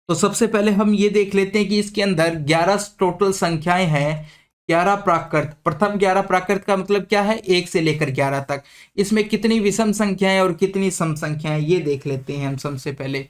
तो सबसे पहले हम ये देख लेते हैं कि इसके अंदर 11 टोटल संख्याएं हैं, 11 प्राकृत। प्रथम 11 प्राकृत का मतलब क्या है, 1 से लेकर 11 तक। इसमें कितनी विषम संख्याएं और कितनी सम संख्याएं ये देख लेते हैं हम सबसे पहले।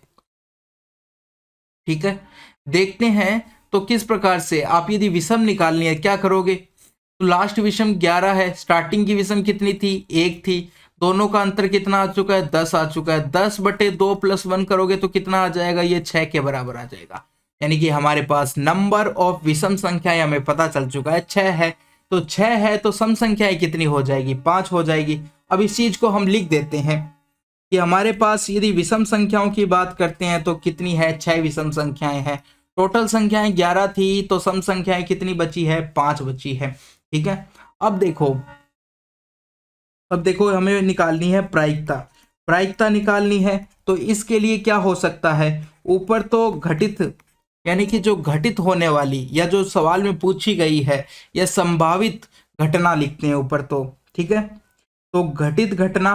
ठीक है, देखते हैं तो किस प्रकार से आप यदि विषम निकालनी है क्या करोगे। तो लास्ट विषम 11 है, स्टार्टिंग की विषम कितनी थी, 1 थी, दोनों का अंतर कितना आ चुका है, 10 आ चुका है। 10/2 + 1 करोगे तो कितना आ जाएगा, ये 6 के बराबर आ जाएगा। यानी कि हमारे पास नंबर ऑफ विषम संख्याएं हमें पता चल चुका है, 6 है। तो 6 है तो सम संख्याएं कितनी हो जाएगी, 5 हो जाएगी। अब इस चीज को हम लिख देते हैं कि हमारे पास यदि विषम संख्याओं की बात करते हैं तो कितनी है, 6 विषम संख्याएं हैं। टोटल संख्याएं 11 थी तो सम संख्याएं कितनी बची है, 5 बची है। ठीक है, अब देखो हमें निकालनी है प्रायिकता। प्रायिकता निकालनी है तो इसके लिए क्या हो सकता है, ऊपर तो घटित, यानी कि जो घटित होने वाली या जो सवाल में पूछी गई है या संभावित घटना लिखते हैं ऊपर तो। ठीक है, तो घटित घटना,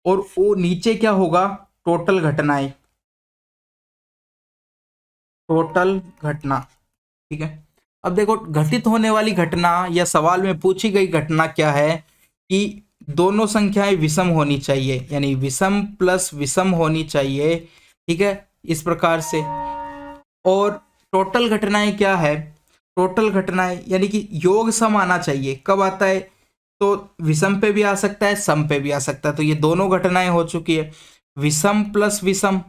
और वो नीचे क्या होगा, टोटल घटनाएं, टोटल घटना। ठीक है, अब देखो घटित होने वाली घटना या सवाल में पूछी गई घटना क्या है कि दोनों संख्याएं विषम होनी चाहिए, यानी विषम प्लस विषम होनी चाहिए। ठीक है, इस प्रकार से। और टोटल घटनाएं क्या है, टोटल घटनाएं यानी कि योग सम आना चाहिए। कब आता है, तो विषम पे भी आ सकता है, सम पे भी आ सकता है। तो ये दोनों घटनाएं हो चुकी है, विषम प्लस विषम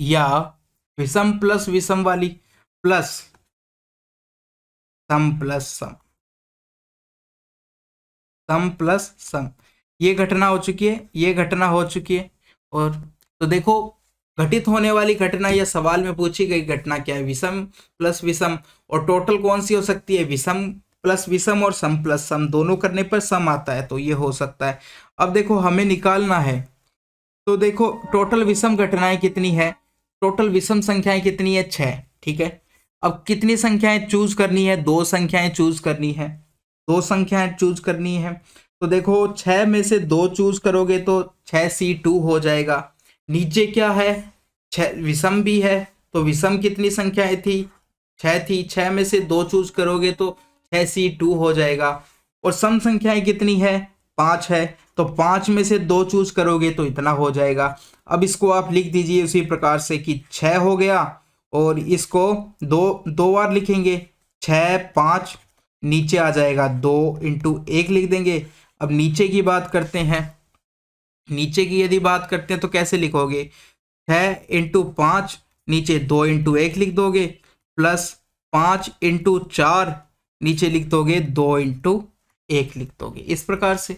या विषम प्लस विषम वाली, प्लस सम प्लस सम, सम प्लस सम, ये घटना हो चुकी है, ये घटना हो चुकी है। और तो देखो घटित होने वाली घटना या सवाल में पूछी गई घटना क्या है, विषम प्लस विषम, और टोटल कौन सी हो सकती है, विषम प्लस विषम और सम प्लस सम, दोनों करने पर सम आता है, तो ये हो सकता है। अब देखो हमें निकालना है, तो देखो टोटल विषम घटनाएं कितनी है, टोटल विषम संख्याएं कितनी है, 6, ठीक है। अब कितनी संख्याएं चूज करनी है, 2 संख्याएं चूज करनी है, 2 संख्याएं चूज करनी है। तो देखो 6 में से 2 चूज करोगे तो 6C2 हो जाएगा। नीचे क्या है, 6 विषम भी है, तो विषम कितनी संख्याएं थी, 6 थी, 6 में से 2 चूज करोगे तो 6C2 हो जाएगा। और सम संख्याएं कितनी है, 5 है, तो 5 में से 2 चूज करोगे तो इतना हो जाएगा। अब इसको आप लिख दीजिए उसी प्रकार से कि 6 हो गया, और इसको दो बार लिखेंगे, 6 5, नीचे आ जाएगा 2 इंटू 1 लिख देंगे। अब नीचे की बात करते हैं, नीचे की यदि बात करते हैं तो कैसे लिखोगे, 6 इंटू 5, नीचे 2 इंटू 1 लिख दोगे, प्लस 5 इंटू 4, नीचे लिख दोगे 2 इंटू 1 लिख दोगे। इस प्रकार से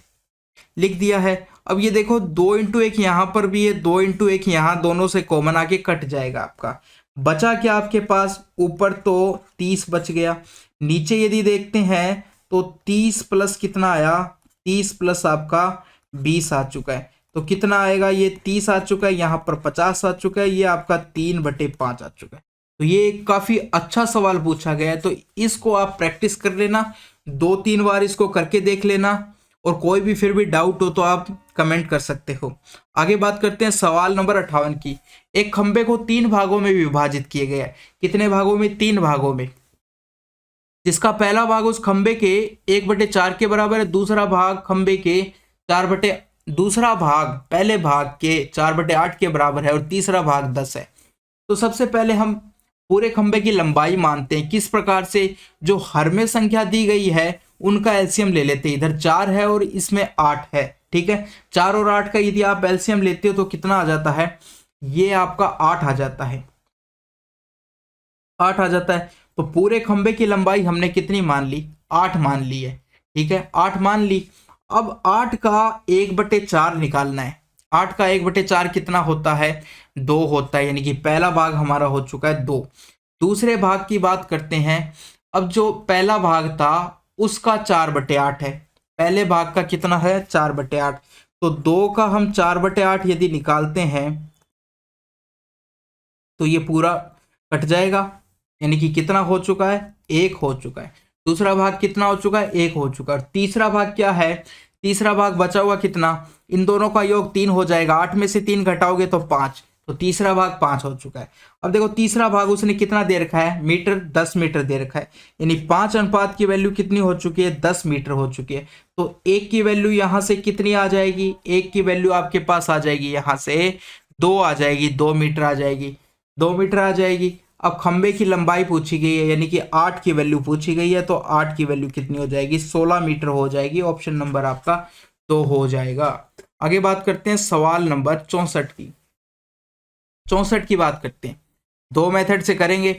लिख दिया है। अब ये देखो 2 इंटू 1 यहाँ पर भी है, 2 इंटू 1 यहाँ, दोनों से कॉमन आके कट जाएगा आपका। बचा क्या आपके पास, ऊपर तो 30 बच गया, नीचे यदि देखते हैं तो 30 प्लस कितना आया, 30 प्लस आपका 20 आ चुका है। तो कितना आएगा, ये 30 आ चुका है, यहाँ पर 50 आ चुका है, ये आपका 3/5 आ चुका है। तो ये काफी अच्छा सवाल पूछा गया है, तो इसको आप प्रैक्टिस कर लेना, 2-3 बार इसको करके देख लेना, और कोई भी फिर भी डाउट हो तो आप कमेंट कर सकते हो। आगे बात करते हैं सवाल नंबर 58 की। एक खंबे को 3 भागों में विभाजित किया गया है, कितने भागों में, 3 भागों में, जिसका पहला भाग उस खंबे के 1/4 के बराबर है, दूसरा भाग खंबे के दूसरा भाग पहले भाग के 4/8 के बराबर है, और तीसरा भाग 10 है। तो सबसे पहले हम पूरे खंबे की लंबाई मानते हैं, किस प्रकार से, जो हर में संख्या दी गई है उनका एलसीएम ले लेते हैं। इधर 4 है और इसमें 8 है, ठीक है। 4 और 8 का यदि आप एलसीएम लेते हो तो कितना आ जाता है, ये आपका 8 आ जाता है, 8 आ जाता है। तो पूरे खंबे की लंबाई हमने कितनी मान ली, 8 मान ली है, ठीक है, 8 मान ली। अब 8 का 1/4 निकालना है। 8 का 1/4 कितना होता है, 2 होता है, यानी कि पहला भाग हमारा हो चुका है 2। दूसरे भाग की बात करते हैं। अब जो पहला भाग था उसका 4/8 है, पहले भाग का कितना है, 4/8। तो 2 का हम 4/8 यदि निकालते हैं तो ये पूरा कट जाएगा, यानी कि कितना हो चुका है, 1 हो चुका है। दूसरा भाग कितना हो चुका है, 1 हो चुका है। और तीसरा भाग क्या है, तीसरा भाग बचा हुआ कितना, इन दोनों का योग 3 हो जाएगा, 8 में से 3 घटाओगे तो 5, तो तीसरा भाग 5 हो चुका है। अब देखो तीसरा भाग उसने कितना दे रखा है, मीटर, 10 मीटर दे रखा है, यानी 5 अनुपात की वैल्यू कितनी हो चुकी है, 10 मीटर हो चुकी है। तो 1 की वैल्यू यहाँ से कितनी आ जाएगी, 1 की वैल्यू आपके पास आ जाएगी यहाँ से 2 आ जाएगी, 2 मीटर आ जाएगी, 2 मीटर आ जाएगी। अब खंबे की लंबाई पूछी गई है, यानी कि 8 की वैल्यू पूछी गई है, तो 8 की वैल्यू कितनी हो जाएगी, 16 मीटर हो जाएगी। ऑप्शन नंबर आपका 2 हो जाएगा। आगे बात करते हैं सवाल नंबर 64 की। 64 की बात करते हैं, 2 मेथड से करेंगे।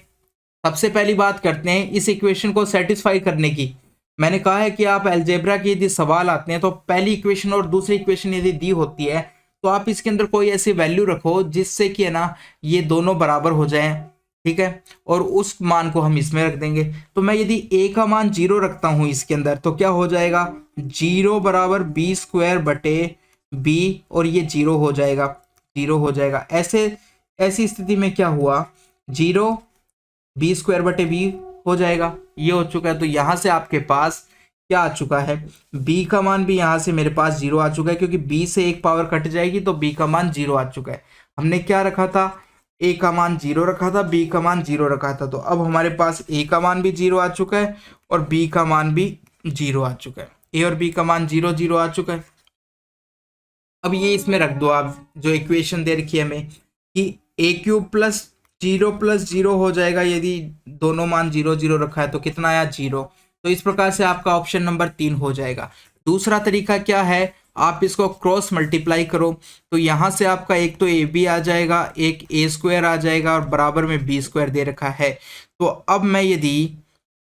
सबसे पहली बात करते हैं इस इक्वेशन को सेटिस्फाई करने की। मैंने कहा है कि आप अलजेब्रा के यदि सवाल आते हैं तो पहली इक्वेशन और दूसरी इक्वेशन यदि दी होती है तो आप इसके अंदर कोई ऐसी वैल्यू रखो जिससे कि है ना ये दोनों बराबर हो जाएं, ठीक है, और उस मान को हम इसमें रख देंगे। तो मैं यदि a का मान 0 रखता हूं इसके अंदर तो क्या हो जाएगा, 0 बराबर b² और ये 0 हो जाएगा, 0 हो जाएगा। ऐसी स्थिति में क्या हुआ, 0 b² हो जाएगा, ये हो चुका है। तो यहां से आपके पास क्या आ चुका है, b का मान भी यहां से मेरे पास 0 आ चुका है, क्योंकि b से एक पावर कट जाएगी तो b का मान 0 आ चुका है। हमने क्या रखा था, a का मान 0 रखा था, b का मान 0 रखा था, तो अब हमारे पास a का मान भी 0 आ चुका है और b का मान भी 0 आ चुका है। a और b का मान 0 0 आ चुका है। अब ये इसमें रख दो आप, जो इक्वेशन दे रखी है हमें कि a³ प्लस 0 प्लस 0 हो जाएगा, यदि दोनों मान 0 0 रखा है तो कितना आया, 0। तो इस प्रकार से आपका ऑप्शन नंबर 3 हो जाएगा। दूसरा तरीका क्या है, आप इसको क्रॉस मल्टीप्लाई करो, तो यहाँ से आपका एक तो AB आ जाएगा, एक a² आ जाएगा और बराबर में b² दे रखा है। तो अब मैं यदि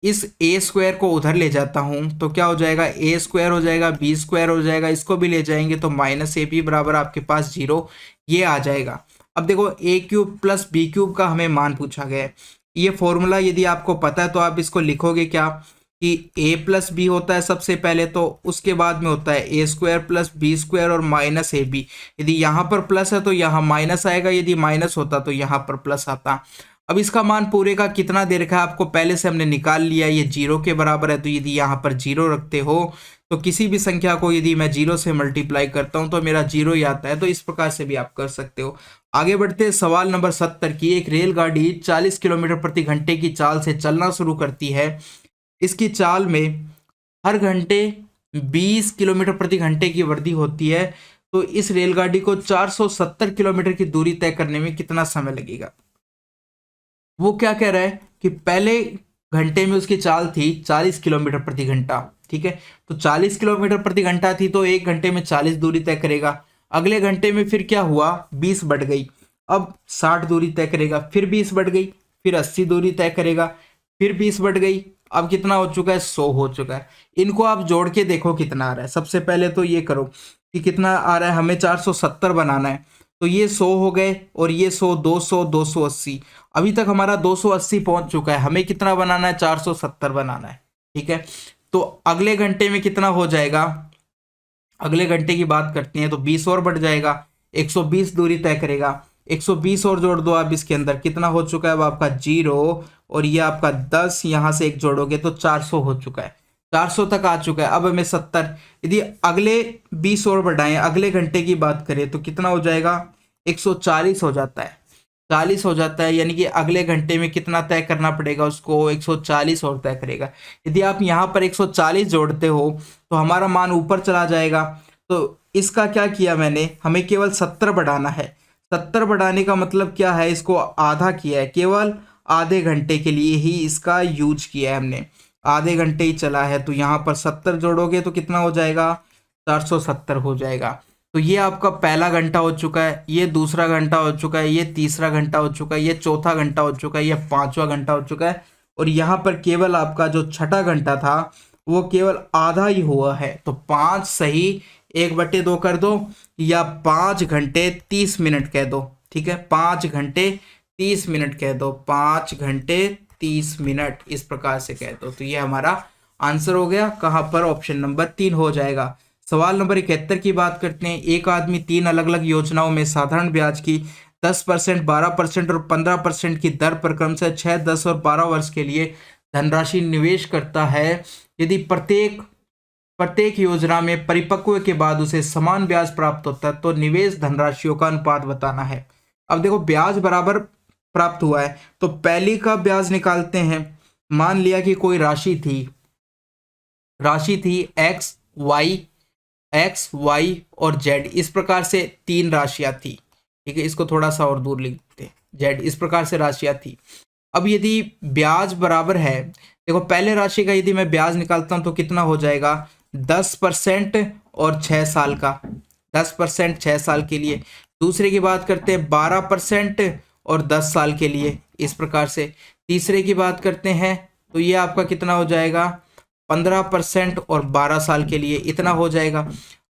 इस a² को उधर ले जाता हूं तो क्या हो जाएगा, a² हो जाएगा, b² हो जाएगा, इसको भी ले जाएंगे तो -ab बराबर आपके पास 0, ये आ जाएगा। अब देखो ए क्यूब प्लस बी क्यूब का हमें मान पूछा गया है। ये फॉर्मूला यदि आपको पता है तो आप इसको लिखोगे क्या कि ए प्लस बी होता है सबसे पहले, तो उसके बाद में होता है ए स्क्वायर प्लस बी स्क्वायर और माइनस ए बी। यदि यहाँ पर प्लस है तो यहाँ माइनस आएगा, यदि माइनस होता तो यहाँ पर प्लस आता। अब इसका मान पूरे का कितना दे रखा है आपको पहले से हमने निकाल लिया, ये जीरो के बराबर है। तो यदि यहाँ पर जीरो रखते हो तो किसी भी संख्या को यदि मैं जीरो से मल्टीप्लाई करता हूँ तो मेरा जीरो ही आता है। तो इस प्रकार से भी आप कर सकते हो। आगे बढ़ते हैं सवाल नंबर 70 की। एक रेलगाड़ी 40 किलोमीटर प्रति घंटे की चाल से चलना शुरू करती है। इसकी चाल में हर घंटे 20 किलोमीटर प्रति घंटे की वृद्धि होती है। तो इस रेलगाड़ी को 470 किलोमीटर की दूरी तय करने में कितना समय लगेगा। वो क्या कह रहा है कि पहले घंटे में उसकी चाल थी 40 किलोमीटर प्रति घंटा, ठीक है। तो 40 किलोमीटर प्रति घंटा थी तो एक घंटे में 40 दूरी तय करेगा। अगले घंटे में फिर क्या हुआ, 20 बढ़ गई, अब 60 दूरी तय करेगा। फिर 20 बढ़ गई, फिर 80 दूरी तय करेगा, फिर 20 बढ़ गई, अब कितना हो चुका है, 100 हो चुका है। इनको आप जोड़ के देखो कितना आ रहा है। सबसे पहले तो ये करो कि कितना आ रहा है, हमें 470 बनाना है। तो ये 100 हो गए और ये 100, 200, 280। अभी तक हमारा 280 पहुंच चुका है। हमें कितना बनाना है, 470 बनाना है, ठीक है। तो अगले घंटे में कितना हो जाएगा, अगले घंटे की बात करते हैं तो 20 और बढ़ जाएगा, 120 दूरी तय करेगा। 120 और जोड़ दो आप इसके अंदर, कितना हो चुका है, वो आपका 0 और ये आपका 10, यहाँ से एक जोड़ोगे तो 400 हो चुका है। 400 तक आ चुका है। अब हमें 70, यदि अगले 20 और बढ़ाएं, अगले घंटे की बात करें तो कितना हो जाएगा, 140 हो जाता है, 40 हो जाता है। यानी कि अगले घंटे में कितना तय करना पड़ेगा उसको, 140 और तय करेगा। यदि आप यहाँ पर 140 जोड़ते हो तो हमारा मान ऊपर चला जाएगा। तो इसका क्या किया मैंने, हमें केवल 70 बढ़ाना है। 70 बढ़ाने का मतलब क्या है, इसको आधा किया है, केवल आधे घंटे के लिए ही इसका यूज किया है हमने, आधे घंटे ही चला है। तो यहाँ पर 70 जोड़ोगे तो कितना हो जाएगा, 470 हो जाएगा। तो ये आपका पहला घंटा हो चुका है, ये दूसरा घंटा हो चुका है, ये तीसरा घंटा हो चुका है, ये चौथा घंटा हो चुका है, ये पांचवा घंटा हो चुका है। और यहाँ पर केवल आपका जो छठा घंटा था वो केवल आधा ही हुआ है। तो 5 सही 1/2 कर दो, या 5 घंटे 30 मिनट कह दो, ठीक है। 5 घंटे 30 मिनट कह दो, 5 घंटे 30 मिनट इस प्रकार से कह दो। तो ये हमारा आंसर हो गया, कहाँ पर, ऑप्शन नंबर 3 हो जाएगा। सवाल नंबर 71 की बात करते हैं। एक आदमी 3 अलग अलग योजनाओं में साधारण ब्याज की 10%, 12% और 15% की दर पर क्रमशः 6, 10 और 12 वर्ष के लिए धनराशि निवेश करता है। यदि प्रत्येक योजना में परिपक्व के बाद उसे समान ब्याज प्राप्त होता है तो निवेश धनराशियों का अनुपात बताना है। अब देखो ब्याज बराबर प्राप्त हुआ है तो पहली का ब्याज निकालते हैं। मान लिया कि कोई राशि थी एक्स वाई और जेड, इस प्रकार से 3 राशियां थी, ठीक है। इसको थोड़ा सा और दूर लिख देते हैं, जेड, इस प्रकार से राशियां थी। अब यदि ब्याज बराबर है, देखो पहले राशि का यदि मैं ब्याज निकालता हूं तो कितना हो जाएगा, 10% और 6 साल का, 10% 6 साल के लिए। दूसरे की बात करते हैं 12% और 10 साल के लिए, इस प्रकार से। तीसरे की बात करते हैं तो ये आपका कितना हो जाएगा, 15% और 12 साल के लिए, इतना हो जाएगा।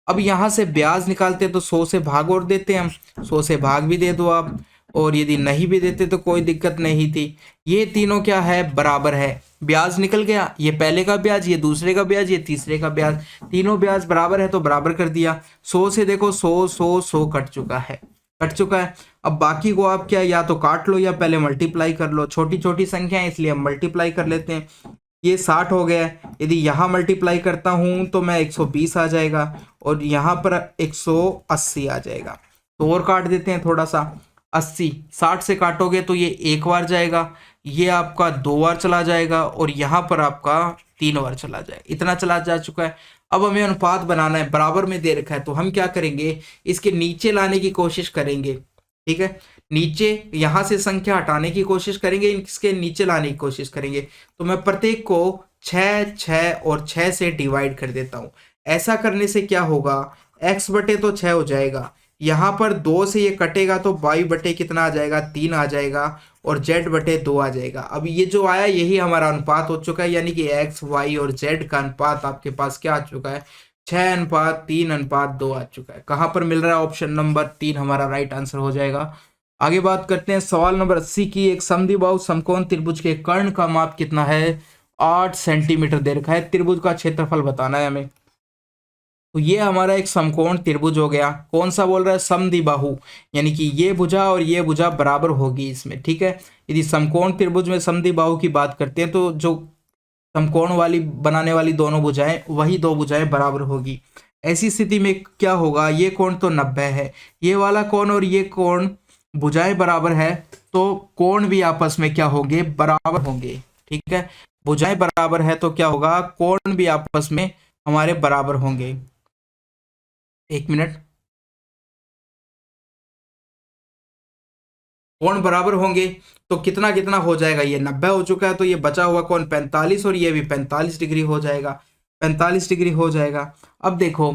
अब यहाँ से ब्याज निकालते हैं तो 100 से भाग और देते हैं हम, 100 से भाग भी दे दो आप, और यदि नहीं भी देते तो कोई दिक्कत नहीं थी। ये तीनों क्या है, बराबर है। ब्याज निकल गया, ये पहले का ब्याज, ये दूसरे का ब्याज, ये तीसरे का ब्याज, तीनों ब्याज बराबर है तो बराबर कर दिया। 100 से देखो 100 कट चुका है। अब बाकी को आप क्या, या तो काट लो या पहले मल्टीप्लाई कर लो। छोटी छोटी संख्या है इसलिए हम मल्टीप्लाई कर लेते हैं। ये 60 हो गया। यदि यहाँ मल्टीप्लाई करता हूँ तो मैं 120 आ जाएगा और यहाँ पर 180 आ जाएगा। तो और काट देते हैं थोड़ा सा, 80 60 से काटोगे तो ये 1 बार जाएगा, ये आपका 2 बार चला जाएगा और यहाँ पर आपका 3 बार चला जाएगा। इतना चला जा चुका है। अब हमें अनुपात बनाना है, बराबर में दे रखा है तो हम क्या करेंगे, इसके नीचे लाने की कोशिश करेंगे, ठीक है। नीचे यहां से संख्या हटाने की कोशिश करेंगे, इसके नीचे लाने की कोशिश करेंगे। तो मैं प्रत्येक को 6, 6 और 6 से डिवाइड कर देता हूं। ऐसा करने से क्या होगा, x बटे तो 6 हो जाएगा, यहाँ पर 2 से ये कटेगा तो y बटे कितना आ जाएगा, 3 आ जाएगा, और z बटे 2 आ जाएगा। अब ये जो आया यही हमारा अनुपात हो चुका है, यानी कि x, y और z का अनुपात आपके पास क्या आ चुका है, 6:3:2 आ चुका है। कहाँ पर मिल रहा है? ऑप्शन नंबर 3 हमारा राइट आंसर हो जाएगा। आगे बात करते हैं सवाल नंबर 80 की। एक समद्विबाहु समकोण त्रिभुज के कर्ण का माप कितना है? 8 सेंटीमीटर दे रखा है। त्रिभुज का क्षेत्रफल बताना है हमें। तो ये हमारा एक समकोण त्रिभुज हो गया। कौन सा बोल रहा है? समद्विबाहु, यानी कि ये भुजा और ये भुजा बराबर होगी इसमें, ठीक है। यदि समकोण त्रिभुज में समद्विबाहु की बात करते हैं तो जो समकोण वाली बनाने वाली दोनों भुजाएं, वही दो भुजाएं बराबर होगी। ऐसी स्थिति में क्या होगा? ये कोण तो 90 है, ये वाला कोण और ये कोण भुजाएं बराबर है, तो कोण भी आपस में क्या होंगे? बराबर होंगे, ठीक है। भुजाएं बराबर है तो क्या होगा? कोण भी आपस में हमारे बराबर होंगे। एक मिनट, कोण बराबर होंगे तो कितना कितना हो जाएगा? ये 90 हो चुका है, तो ये बचा हुआ कोण 45 और ये भी 45 डिग्री हो जाएगा, 45 डिग्री हो जाएगा। अब देखो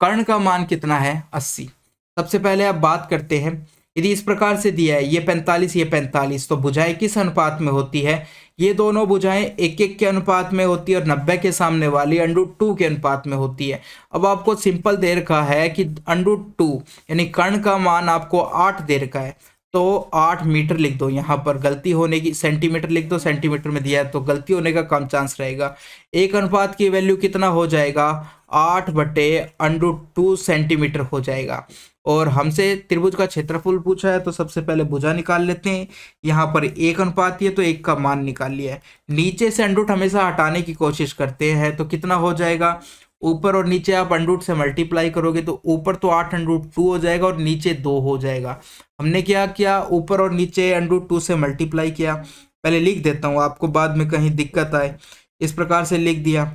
कर्ण का मान कितना है? 80। सबसे पहले आप बात करते हैं, यदि इस प्रकार से दिया है ये 45 ये 45, तो भुजाएं किस अनुपात में होती है? ये दोनों भुजाएं 1:1 के अनुपात में होती है और 90 के सामने वाली √2 के अनुपात में होती है। अब आपको सिंपल दे रखा है कि √2 यानी कर्ण का मान आपको 8 दे रखा है, तो 8 मीटर लिख दो। यहाँ पर गलती होने की, सेंटीमीटर लिख दो, सेंटीमीटर में दिया है तो गलती होने का कम चांस रहेगा। एक अनुपात की वैल्यू कितना हो जाएगा? 8/√2 सेंटीमीटर हो जाएगा। और हमसे त्रिभुज का क्षेत्रफल पूछा है, तो सबसे पहले भुजा निकाल लेते हैं। यहाँ पर 1 अनुपात है तो 1 का मान निकाल लिया है। नीचे से अंडूट हमेशा हटाने की कोशिश करते हैं, तो कितना हो जाएगा? ऊपर और नीचे आप अंडूट से मल्टीप्लाई करोगे तो ऊपर तो 8√2 हो जाएगा और नीचे 2 हो जाएगा। हमने क्या किया? ऊपर और नीचे √2 से मल्टीप्लाई किया। पहले लिख देता हूँ, आपको बाद में कहीं दिक्कत आए। इस प्रकार से लिख दिया,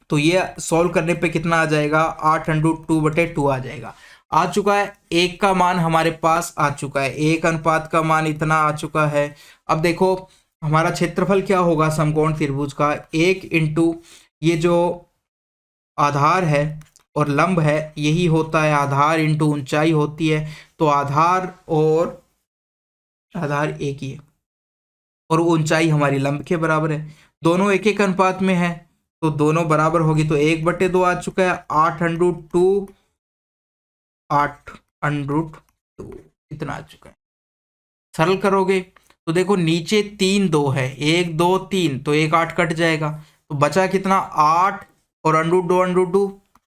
तो ये सॉल्व करने पे कितना आ जाएगा? 8√2/2 आ जाएगा। आ चुका है, 1 का मान हमारे पास आ चुका है, 1 अनुपात का मान इतना आ चुका है। अब देखो हमारा क्षेत्रफल क्या होगा समकोण त्रिभुज का? 1 इंटू ये जो आधार है और लंब है, यही होता है आधार इंटू ऊंचाई होती है। तो आधार और आधार एक ही है और ऊंचाई हमारी लंब के बराबर है। दोनों 1:1 अनुपात में है तो दोनों बराबर होगी, तो 1/2 आ चुका है। 8√2 इतना आ चुका है। सरल करोगे तो देखो नीचे 3 2 है, 1 2 3, तो 1 8 कट जाएगा, तो बचा कितना? 8 और √2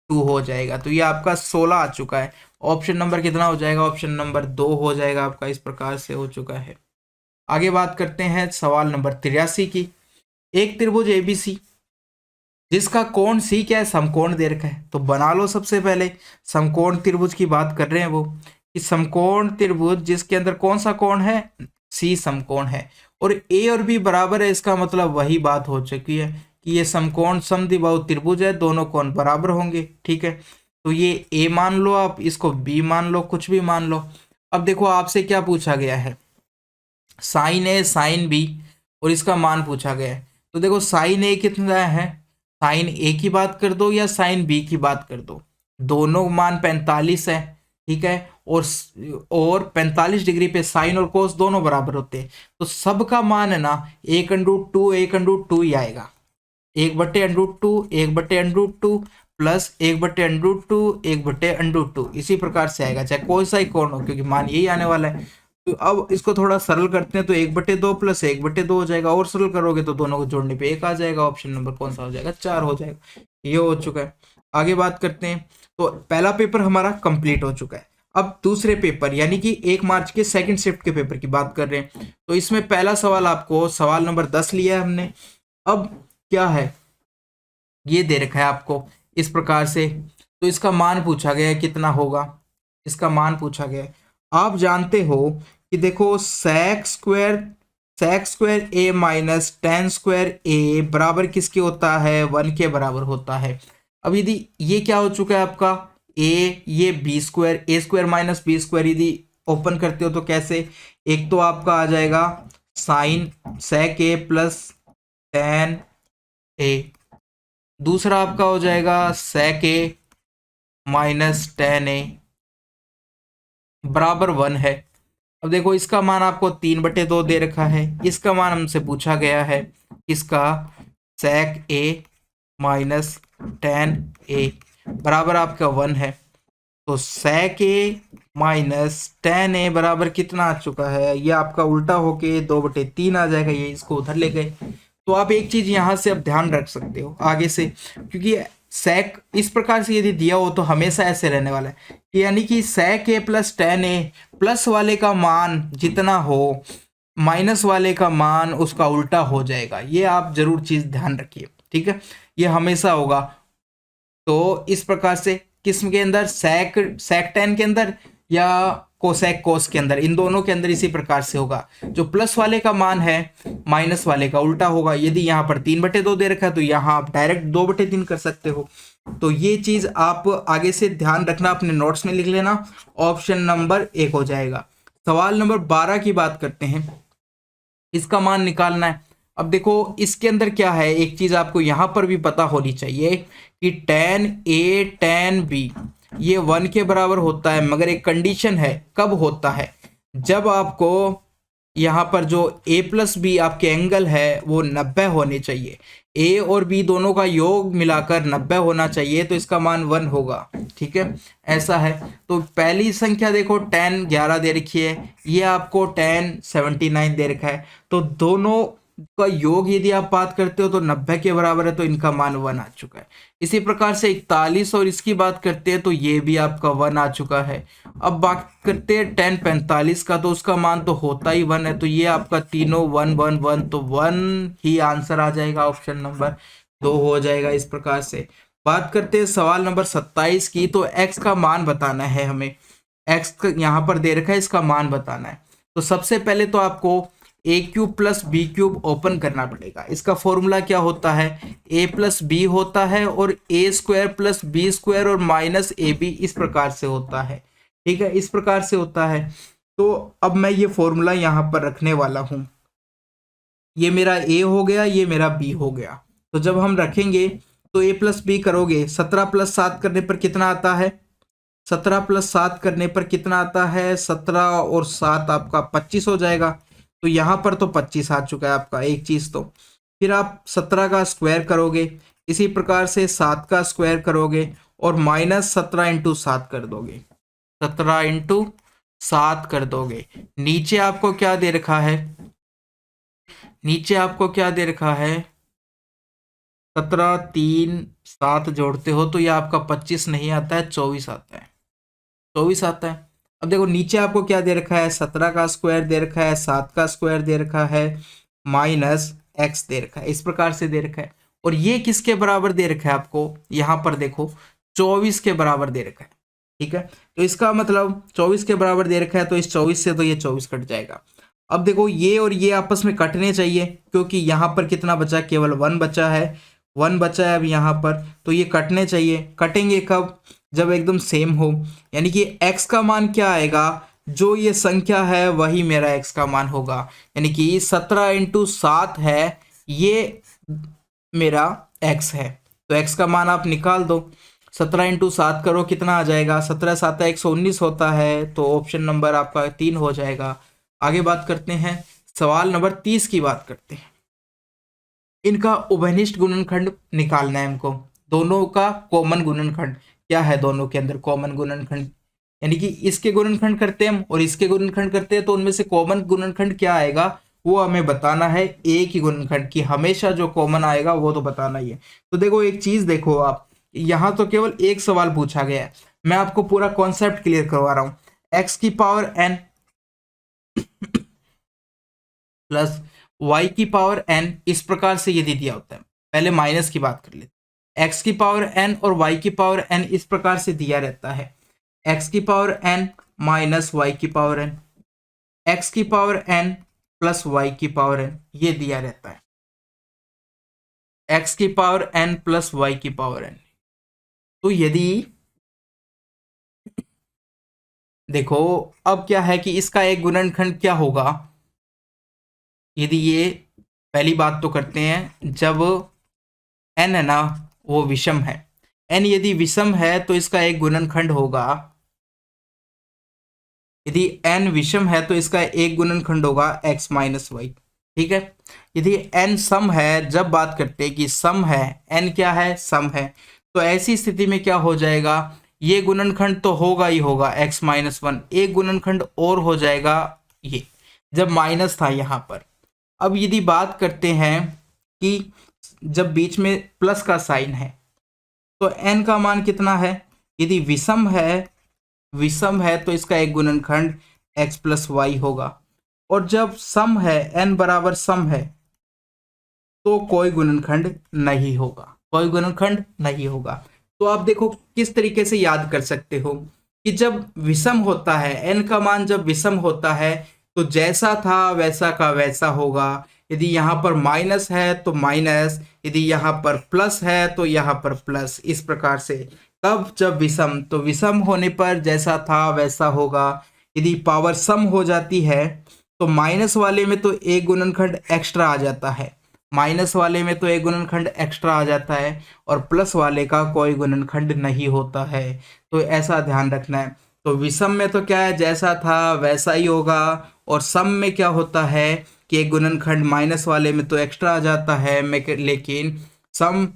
2 हो जाएगा। तो ये आपका 16 आ चुका है। ऑप्शन नंबर कितना हो जाएगा? ऑप्शन नंबर 2 हो जाएगा आपका। इस प्रकार से हो चुका है। आगे बात करते हैं सवाल नंबर 83 की। एक त्रिभुज एबीसी जिसका कोण सी क्या है? समकोण दे रखा है, तो बना लो। सबसे पहले समकोण त्रिभुज की बात कर रहे हैं वो, कि समकोण त्रिभुज जिसके अंदर कौन सा कोण है? सी समकोण है और ए और बी बराबर है। इसका मतलब वही बात हो चुकी है कि ये समकोण समद्विबाहु त्रिभुज है, दोनों कोण बराबर होंगे, ठीक है। तो ये ए मान लो, आप इसको बी मान लो, कुछ भी मान लो। अब देखो आपसे क्या पूछा गया है? साइन ए साइन बी और इसका मान पूछा गया है। तो देखो साइन ए कितना है? साइन ए की बात कर दो या साइन बी की बात कर दो, दोनों मान 45 है, ठीक है। और 45 डिग्री पे साइन और कोस दोनों बराबर होते हैं, तो सबका मान है ना 1√2 ही आएगा। 1/√2 1/√2 प्लस 1/√2 1/√2 इसी प्रकार से आएगा, चाहे कोई सा ही कोण हो, क्योंकि मान यही आने वाला है। तो अब इसको थोड़ा सरल करते हैं, तो 1/2 प्लस 1/2 हो जाएगा, और सरल करोगे तो दोनों को जोड़ने पे 1 आ जाएगा। ऑप्शन नंबर कौन सा हो जाएगा? 4 हो जाएगा। ये हो चुका है। आगे बात करते हैं, तो पहला पेपर हमारा कंप्लीट हो चुका है। अब दूसरे पेपर यानी कि 1 मार्च के सेकंड शिफ्ट के पेपर की बात कर रहे हैं। तो इसमें पहला सवाल आपको सवाल नंबर 10 लिया है हमने। अब क्या है? ये दे रखा है आपको इस प्रकार से, तो इसका मान पूछा गया है, कितना होगा? इसका मान पूछा गया है। आप जानते हो कि देखो sec स्क्वायर ए माइनस tan स्क्वायर ए बराबर किसके होता है? 1 के बराबर होता है। अब यदि ये क्या हो चुका है आपका? ए, ये बी स्क्वायर, ए स्क्वायर माइनस बी स्क्वायर, यदि ओपन करते हो तो कैसे? एक तो आपका आ जाएगा साइन sec ए प्लस tan ए, दूसरा आपका हो जाएगा sec ए माइनस tan ए बराबर 1 है। अब देखो इसका मान आपको 3/2 दे रखा है, इसका मान हमसे पूछा गया है, इसका sec a minus tan a बराबर आपका 1 है। तो sec a minus tan a बराबर कितना आ चुका है, ये आपका उल्टा होके 2/3 आ जाएगा, ये इसको उधर ले गए। तो आप एक चीज यहाँ से अब ध्यान रख सकते हो आगे से, क्योंकि sec इस प्रकार से यदि दिया हो तो हमेशा ऐसे रहने वाला है, यानी कि sec a plus tan a, plus वाले का मान जितना हो माइनस वाले का मान उसका उल्टा हो जाएगा। ये आप जरूर चीज ध्यान रखिए, ठीक है, ये हमेशा होगा। तो इस प्रकार से किस्म के अंदर sec tan के अंदर या कोसेक कोस के अंदर, इन दोनों के अंदर इसी प्रकार से होगा, जो प्लस वाले का मान है माइनस वाले का उल्टा होगा। यदि यहाँ पर 3/2 दे रखा है तो यहाँ आप डायरेक्ट 2/3 कर सकते हो। तो ये चीज आप आगे से ध्यान रखना, अपने नोट्स में लिख लेना, ऑप्शन नंबर 1 हो जाएगा। सवाल नंबर 12 की बात करते हैं, इसका मान निकालना है। अब देखो इसके अंदर क्या है, एक चीज आपको यहां पर भी पता होनी चाहिए कि tan a tan b ये 1 के बराबर होता है, मगर एक कंडीशन है, कब होता है, जब आपको यहाँ पर जो a प्लस बी आपके एंगल है वो 90 होने चाहिए, a और b दोनों का योग मिलाकर 90 होना चाहिए, तो इसका मान 1 होगा, ठीक है, ऐसा है। तो पहली संख्या देखो tan 11 दे रखी है, ये आपको tan 79 दे रखा है, तो दोनों का योग यदि आप बात करते हो तो 90 के बराबर है, तो इनका मान 1 आ चुका है। इसी प्रकार से 41 और इसकी बात करते हैं तो ये भी आपका 1 आ चुका है। अब बात करते हैं tan 45 का, तो उसका मान तो होता ही 1 है, तो ये आपका तीनों 1 1 1, तो 1 ही आंसर आ जाएगा, ऑप्शन नंबर 2 हो जाएगा। इस प्रकार से बात करते हैं सवाल नंबर 27 की, तो x का मान बताना है हमें, x यहाँ पर दे रखा है, इसका मान बताना है। तो सबसे पहले तो आपको a cube plus B cube open करना पड़ेगा। इसका फॉर्मूला क्या होता है, a प्लस बी होता है और a square plus B square और माइनस ए बी, इस प्रकार से होता है, ठीक है, इस प्रकार से होता है। तो अब मैं ये फॉर्मूला यहाँ पर रखने वाला हूँ, ये मेरा a हो गया, ये मेरा b हो गया। तो जब हम रखेंगे तो a प्लस बी करोगे, 17 प्लस 7 करने पर कितना आता है, 17 प्लस 7 करने पर कितना आता है, 17 और 7 आपका 25 हो जाएगा। तो यहाँ पर तो 25 आ चुका है आपका एक चीज। तो फिर आप 17 का स्क्वायर करोगे, इसी प्रकार से 7 का स्क्वायर करोगे और माइनस 17 इंटू 7 कर दोगे, 17 इंटू 7 कर दोगे। नीचे आपको क्या दे रखा है, नीचे आपको क्या दे रखा है, 17 3 7 जोड़ते हो तो ये आपका 25 नहीं आता है, 24 आता है, 24 आता है। अब देखो नीचे आपको क्या दे रखा है, 17 का स्क्वायर दे रखा है, 7 का स्क्वायर दे रखा है, माइनस x दे रखा है, इस प्रकार से दे रखा है। और ये किसके बराबर दे रखा है आपको, यहाँ पर देखो 24 के बराबर दे रखा है, ठीक है। तो इसका मतलब 24 के बराबर दे रखा है, तो इस 24 से तो ये 24 कट जाएगा। अब देखो ये और ये आपस में कटने चाहिए, क्योंकि यहाँ पर कितना बचा, केवल 1 बचा है, 1 बचा है अब यहाँ पर, तो ये कटने चाहिए। कटेंगे कब, जब एकदम सेम हो, यानी कि x का मान क्या आएगा, जो ये संख्या है वही मेरा x का मान होगा, यानी कि 17 इंटू 7 है, ये मेरा x है। तो x का मान आप निकाल दो, 17 इंटू 7 करो, कितना आ जाएगा, 17 7 119 होता है, तो ऑप्शन नंबर आपका 3 हो जाएगा। आगे बात करते हैं, सवाल नंबर 30 की बात करते हैं। इनका उभयनिष्ठ गुणनखंड निकालना है हमको, दोनों का कॉमन गुणनखंड क्या है, दोनों के अंदर कॉमन गुणनखंड, यानी कि इसके गुणनखंड करते हैं हम और इसके गुणनखंड करते हैं, तो उनमें से कॉमन गुणनखंड क्या आएगा वो हमें बताना है। एक ही गुणनखंड की हमेशा जो कॉमन आएगा वो तो बताना ही है। तो देखो एक चीज देखो, आप यहाँ तो केवल एक सवाल पूछा गया है, मैं आपको पूरा कॉन्सेप्ट क्लियर करवा रहा हूँ। x की पावर n प्लस y की पावर n, इस प्रकार से यदि दिया होता है, पहले माइनस की बात कर लेते, x की पावर n और y की पावर n इस प्रकार से दिया रहता है, x की पावर n माइनस y की पावर n, x की पावर n प्लस y की पावर n, ये दिया रहता है, x की पावर n प्लस y की पावर n। तो यदि देखो अब क्या है कि इसका एक गुणनखंड क्या होगा, यदि ये पहली बात तो करते हैं, जब n है ना वो विषम है, n यदि विषम है तो इसका एक गुणनखंड होगा, यदि n विषम है तो इसका एक गुणनखंड होगा x माइनस वाई, ठीक है। यदि n सम है, जब बात करते हैं कि सम है, n क्या है, सम है, तो ऐसी स्थिति में क्या हो जाएगा, ये गुणनखंड तो होगा ही होगा x माइनस वन, एक गुणनखंड और हो जाएगा ये, जब माइनस था यहाँ पर। अब यदि बात करते हैं कि जब बीच में प्लस का साइन है तो n का मान कितना है, यदि विषम है तो इसका एक गुणनखंड x प्लस वाई होगा, और जब सम है, n बराबर सम है, तो कोई गुणनखंड नहीं होगा, कोई गुणनखंड नहीं होगा। तो आप देखो किस तरीके से याद कर सकते हो कि जब विषम होता है, n का मान जब विषम होता है तो जैसा था वैसा का वैसा होगा। यदि यहाँ पर माइनस है तो माइनस, यदि यहाँ पर प्लस है तो यहाँ पर प्लस, इस प्रकार से। तब जब विषम, तो विषम होने पर जैसा था वैसा होगा। यदि पावर सम हो जाती है तो माइनस वाले में तो एक गुणनखंड एक्स्ट्रा आ जाता है, माइनस वाले में तो एक गुणनखंड एक्स्ट्रा आ जाता है, और प्लस वाले का कोई गुणनखंड नहीं होता है। तो ऐसा ध्यान रखना है। तो विषम में तो क्या है, जैसा था वैसा ही होगा, और सम में क्या होता है कि एक गुणनखंड माइनस वाले में तो एक्स्ट्रा आ जाता है, लेकिन सम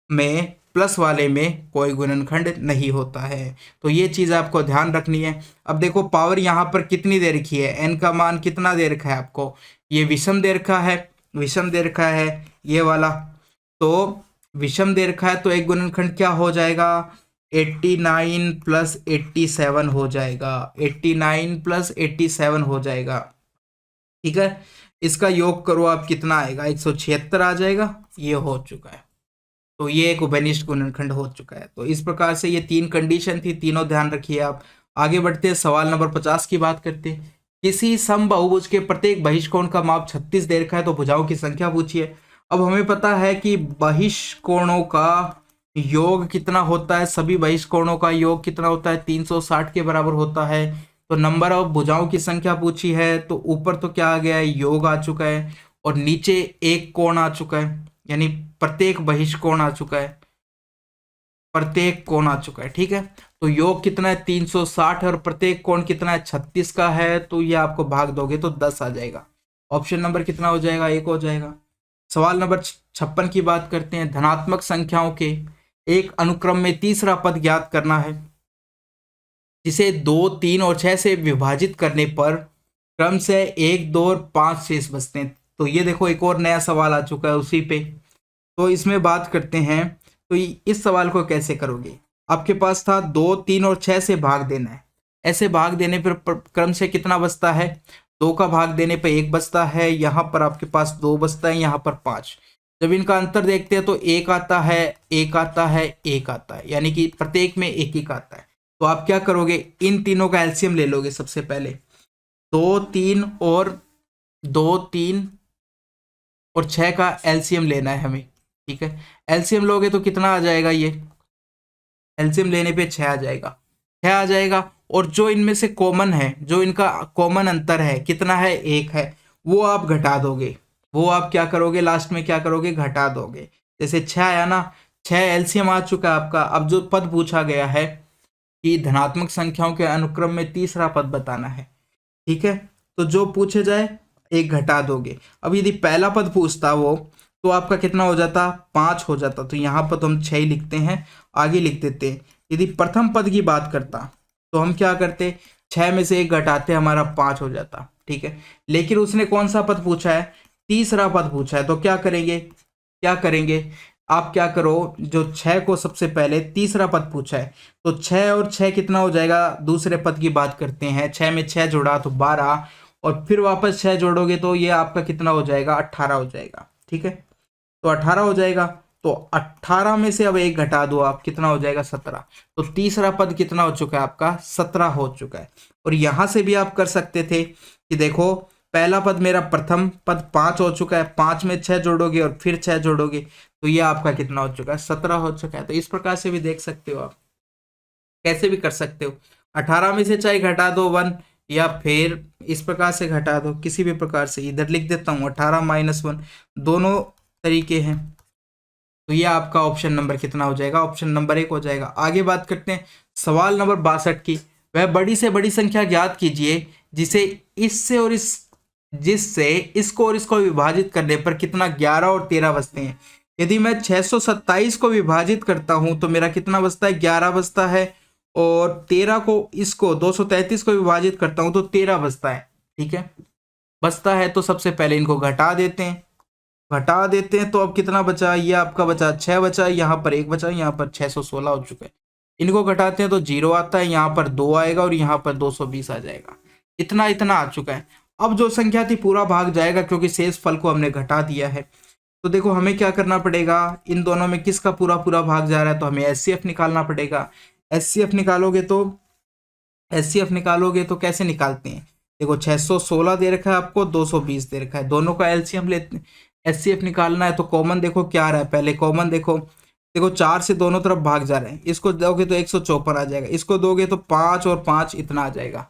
में प्लस वाले में कोई गुणनखंड नहीं होता है। तो ये चीज़ आपको ध्यान रखनी है। अब देखो पावर यहाँ पर कितनी दे रखी है, n का मान कितना दे रखा है आपको, ये विषम दे रखा है, विषम दे रखा है ये वाला, तो विषम दे रखा है तो एक गुणनखंड क्या हो जाएगा, 89 प्लस 87 हो जाएगा, 89 प्लस 87 हो जाएगा। ठीक है, इसका योग करो आप, कितना आएगा, 176 आ जाएगा, ये हो चुका है। तो ये एक उभयनिष्ठ गुणनखंड हो चुका है। तो इस प्रकार से ये तीन कंडीशन थी, तीनों ध्यान रखिए आप। आगे बढ़ते हैं, सवाल नंबर 50 की बात करते हैं। किसी समबाहुभुज के प्रत्येक बहिष्कोण का माप 36 दे रखा है, तो भुजाओं की संख्या पूछिए। अब हमें पता है कि बहिष्कोणों का योग कितना होता है, सभी बहिष्कोणों का योग कितना होता है, 360 के बराबर होता है। तो नंबर ऑफ भुजाओं की संख्या पूछी है, तो ऊपर तो क्या आ गया है, योग आ चुका है, और नीचे एक कोण आ चुका है, यानी प्रत्येक बहिष्कोण आ चुका है, प्रत्येक कोण आ चुका है। ठीक है, तो योग कितना है, 360 है, और प्रत्येक कोण कितना है, 36 का है। तो ये आपको भाग दोगे तो 10 आ जाएगा। ऑप्शन नंबर कितना हो जाएगा, 1 हो जाएगा। सवाल नंबर 56 की बात करते हैं। धनात्मक संख्याओं के एक अनुक्रम में तीसरा पद ज्ञात करना है, जिसे 2, 3 और 6 से विभाजित करने पर क्रम से 1, 2 और 5 शेष बचते हैं। तो ये देखो एक और नया सवाल आ चुका है उसी पे। तो इसमें बात करते हैं, तो इस सवाल को कैसे करोगे। आपके पास था 2, 3 और 6 से भाग देना है। ऐसे भाग देने पर क्रम से कितना बचता है, 2 का भाग देने पर 1 बचता है, यहाँ पर आपके पास 2 बचता है, यहाँ पर 5। जब इनका अंतर देखते हैं तो 1 आता है, 1 आता है, 1 आता है, यानी कि प्रत्येक में 1 आता है। तो आप क्या करोगे, इन तीनों का एलसीएम ले लोगे। सबसे पहले 2, 3 और 6 का एलसीएम लेना है हमें। ठीक है, एलसीएम लोगे तो कितना आ जाएगा, ये एलसीएम लेने पे 6 आ जाएगा, 6 आ जाएगा। और जो इनमें से कॉमन है, जो इनका कॉमन अंतर है कितना है, 1 है, वो आप घटा दोगे। वो आप क्या करोगे, लास्ट में क्या करोगे, घटा दोगे। जैसे 6 आया ना, 6 एलसीएम आ चुका है आपका। अब जो पद पूछा गया है कि धनात्मक संख्याओं के अनुक्रम में तीसरा पद बताना है। ठीक है, तो जो पूछे जाए 1 घटा दोगे। अब यदि पहला पद पूछता वो, तो आपका कितना हो जाता, 5 हो जाता। तो यहाँ पर तो हम 6 ही लिखते हैं, आगे लिख देते हैं। यदि प्रथम पद की बात करता तो हम क्या करते, 6 में से 1 घटाते, हमारा 5 हो जाता। ठीक है, लेकिन उसने कौन सा पद पूछा है, तीसरा पद पूछा है। तो क्या करेंगे, आप क्या करो, जो 6 को सबसे पहले तीसरा पद पूछा है, तो 6 और 6 कितना हो जाएगा, दूसरे पद की बात करते हैं। 6 में 6 जोड़ा तो 12, और फिर वापस 6 जोड़ोगे तो ये आपका कितना हो जाएगा, 18 हो जाएगा। ठीक है, तो 18 हो जाएगा। तो 18 में से अब 1 घटा दो आप, कितना हो जाएगा, 17। तो तीसरा पद कितना हो चुका है आपका, 17 हो चुका है। और यहां से भी आप कर सकते थे कि देखो पहला पद मेरा प्रथम पद 5 हो चुका है, 5 में 6 जोड़ोगे और फिर 6 जोड़ोगे तो ये आपका कितना हो चुका है, 17 हो चुका है। तो इस प्रकार से भी देख सकते हो आप, कैसे भी कर सकते हो। 18 में से चाहे घटा दो 1, या फिर इस प्रकार से घटा दो, किसी भी प्रकार से। इधर लिख देता हूँ 18 - 1, दोनों तरीके हैं। तो ये आपका ऑप्शन नंबर कितना हो जाएगा, ऑप्शन नंबर 1 हो जाएगा। आगे बात करते हैं सवाल नंबर 62 की। वह बड़ी से बड़ी संख्या ज्ञात कीजिए जिसे इससे और इस जिससे इसको और इसको विभाजित करने पर कितना 11 और 13 बचते हैं। यदि मैं 627 को विभाजित करता हूं तो मेरा कितना बचता है, 11 बचता है। और 13 को इसको 233 को विभाजित करता हूं तो 13 बचता है। ठीक है, बचता है तो सबसे पहले इनको घटा देते हैं। तो अब कितना बचा, ये आपका बचा 6 बचा, यहाँ पर 1 बचा, यहाँ पर 616 हो चुका है। इनको घटाते हैं तो 0 आता है, यहाँ पर 2 आएगा और यहाँ पर 220 आ जाएगा। इतना इतना आ चुका है। अब जो संख्या थी पूरा भाग जाएगा क्योंकि शेष फल को हमने घटा दिया है। तो देखो हमें क्या करना पड़ेगा, इन दोनों में किसका पूरा पूरा भाग जा रहा है, तो हमें एचसीएफ निकालना पड़ेगा। एचसीएफ निकालोगे तो कैसे निकालते हैं, देखो 616 दे रखा है आपको, 220 दे रखा है, दोनों का एलसीएम लेते हैं। एचसीएफ निकालना है तो कॉमन देखो क्या आ रहा है, पहले कॉमन देखो 4 से दोनों तरफ भाग जा रहे हैं। इसको दोगे तो 154 आ जाएगा, इसको दोगे तो 5 और 5 इतना आ जाएगा।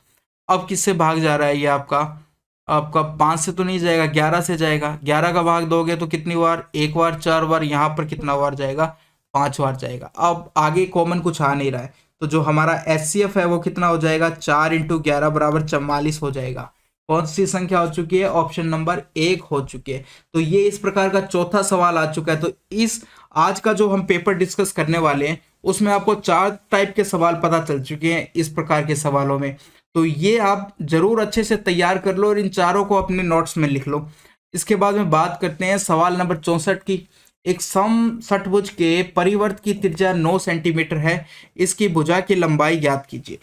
अब किससे भाग जा रहा है ये आपका 5 से तो नहीं जाएगा, 11 से जाएगा। 11 का भाग दोगे तो कितनी बार, 1 बार, 4 बार, यहाँ पर कितना बार जाएगा, 5 बार जाएगा। अब आगे कॉमन कुछ आ नहीं रहा है तो जो हमारा एचसीएफ है वो कितना हो जाएगा, 4 × 11 बराबर 44 हो जाएगा। कौन सी संख्या हो चुकी है, ऑप्शन नंबर 1 हो चुकी है। तो ये इस प्रकार का चौथा सवाल आ चुका है। तो इस आज का जो हम पेपर डिस्कस करने वाले हैं उसमें आपको 4 टाइप के सवाल पता चल चुके हैं इस प्रकार के सवालों में। तो ये आप जरूर अच्छे से तैयार कर लो और इन चारों को अपने नोट्स में लिख लो। इसके बाद में बात करते हैं सवाल नंबर 64 की। एक समषट्भुज के परिवर्त की त्रिज्या 9 सेंटीमीटर है, इसकी भुजा की लंबाई ज्ञात कीजिए।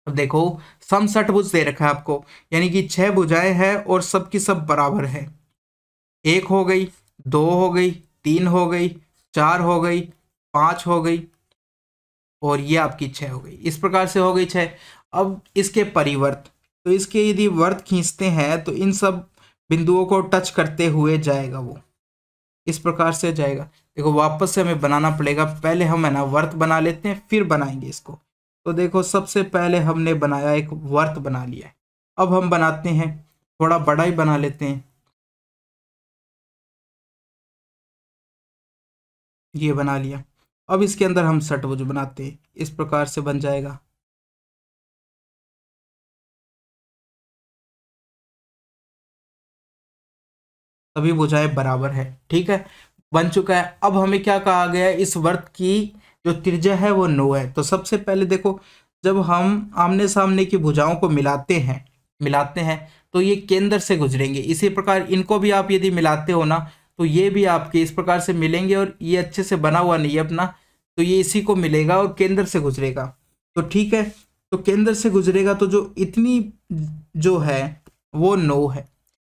अब देखो समषट्भुज दे रखा है आपको, यानी कि 6 भुजाएं हैं और सब की सब बराबर है। 1 हो गई, 2 हो गई, 3 हो गई, 4 हो गई, 5 हो गई और ये आपकी 6 हो गई। इस प्रकार से हो गई 6। अब इसके परिवर्त, तो इसके यदि वर्त खींचते हैं तो इन सब बिंदुओं को टच करते हुए जाएगा, वो इस प्रकार से जाएगा। देखो वापस से हमें बनाना पड़ेगा, पहले हम है ना वर्त बना लेते हैं फिर बनाएंगे इसको। तो देखो सबसे पहले हमने बनाया, एक वर्त बना लिया है। अब हम बनाते हैं, थोड़ा बड़ा ही बना लेते हैं, ये बना लिया। अब इसके अंदर हम षट्भुज बनाते हैं, इस प्रकार से बन जाएगा। सभी भुजाएं बराबर है, ठीक है, बन चुका है। अब हमें क्या कहा गया है, इस वर्त की जो त्रिज्या है वो 9 है। तो सबसे पहले देखो, जब हम आमने सामने की भुजाओं को मिलाते हैं तो ये केंद्र से गुजरेंगे। इसी प्रकार इनको भी आप यदि मिलाते हो ना तो ये भी आपके इस प्रकार से मिलेंगे, और ये अच्छे से बना हुआ नहीं है अपना, तो ये इसी को मिलेगा और केंद्र से गुजरेगा। तो ठीक है, तो केंद्र से गुजरेगा तो जो इतनी जो है वो 9 है,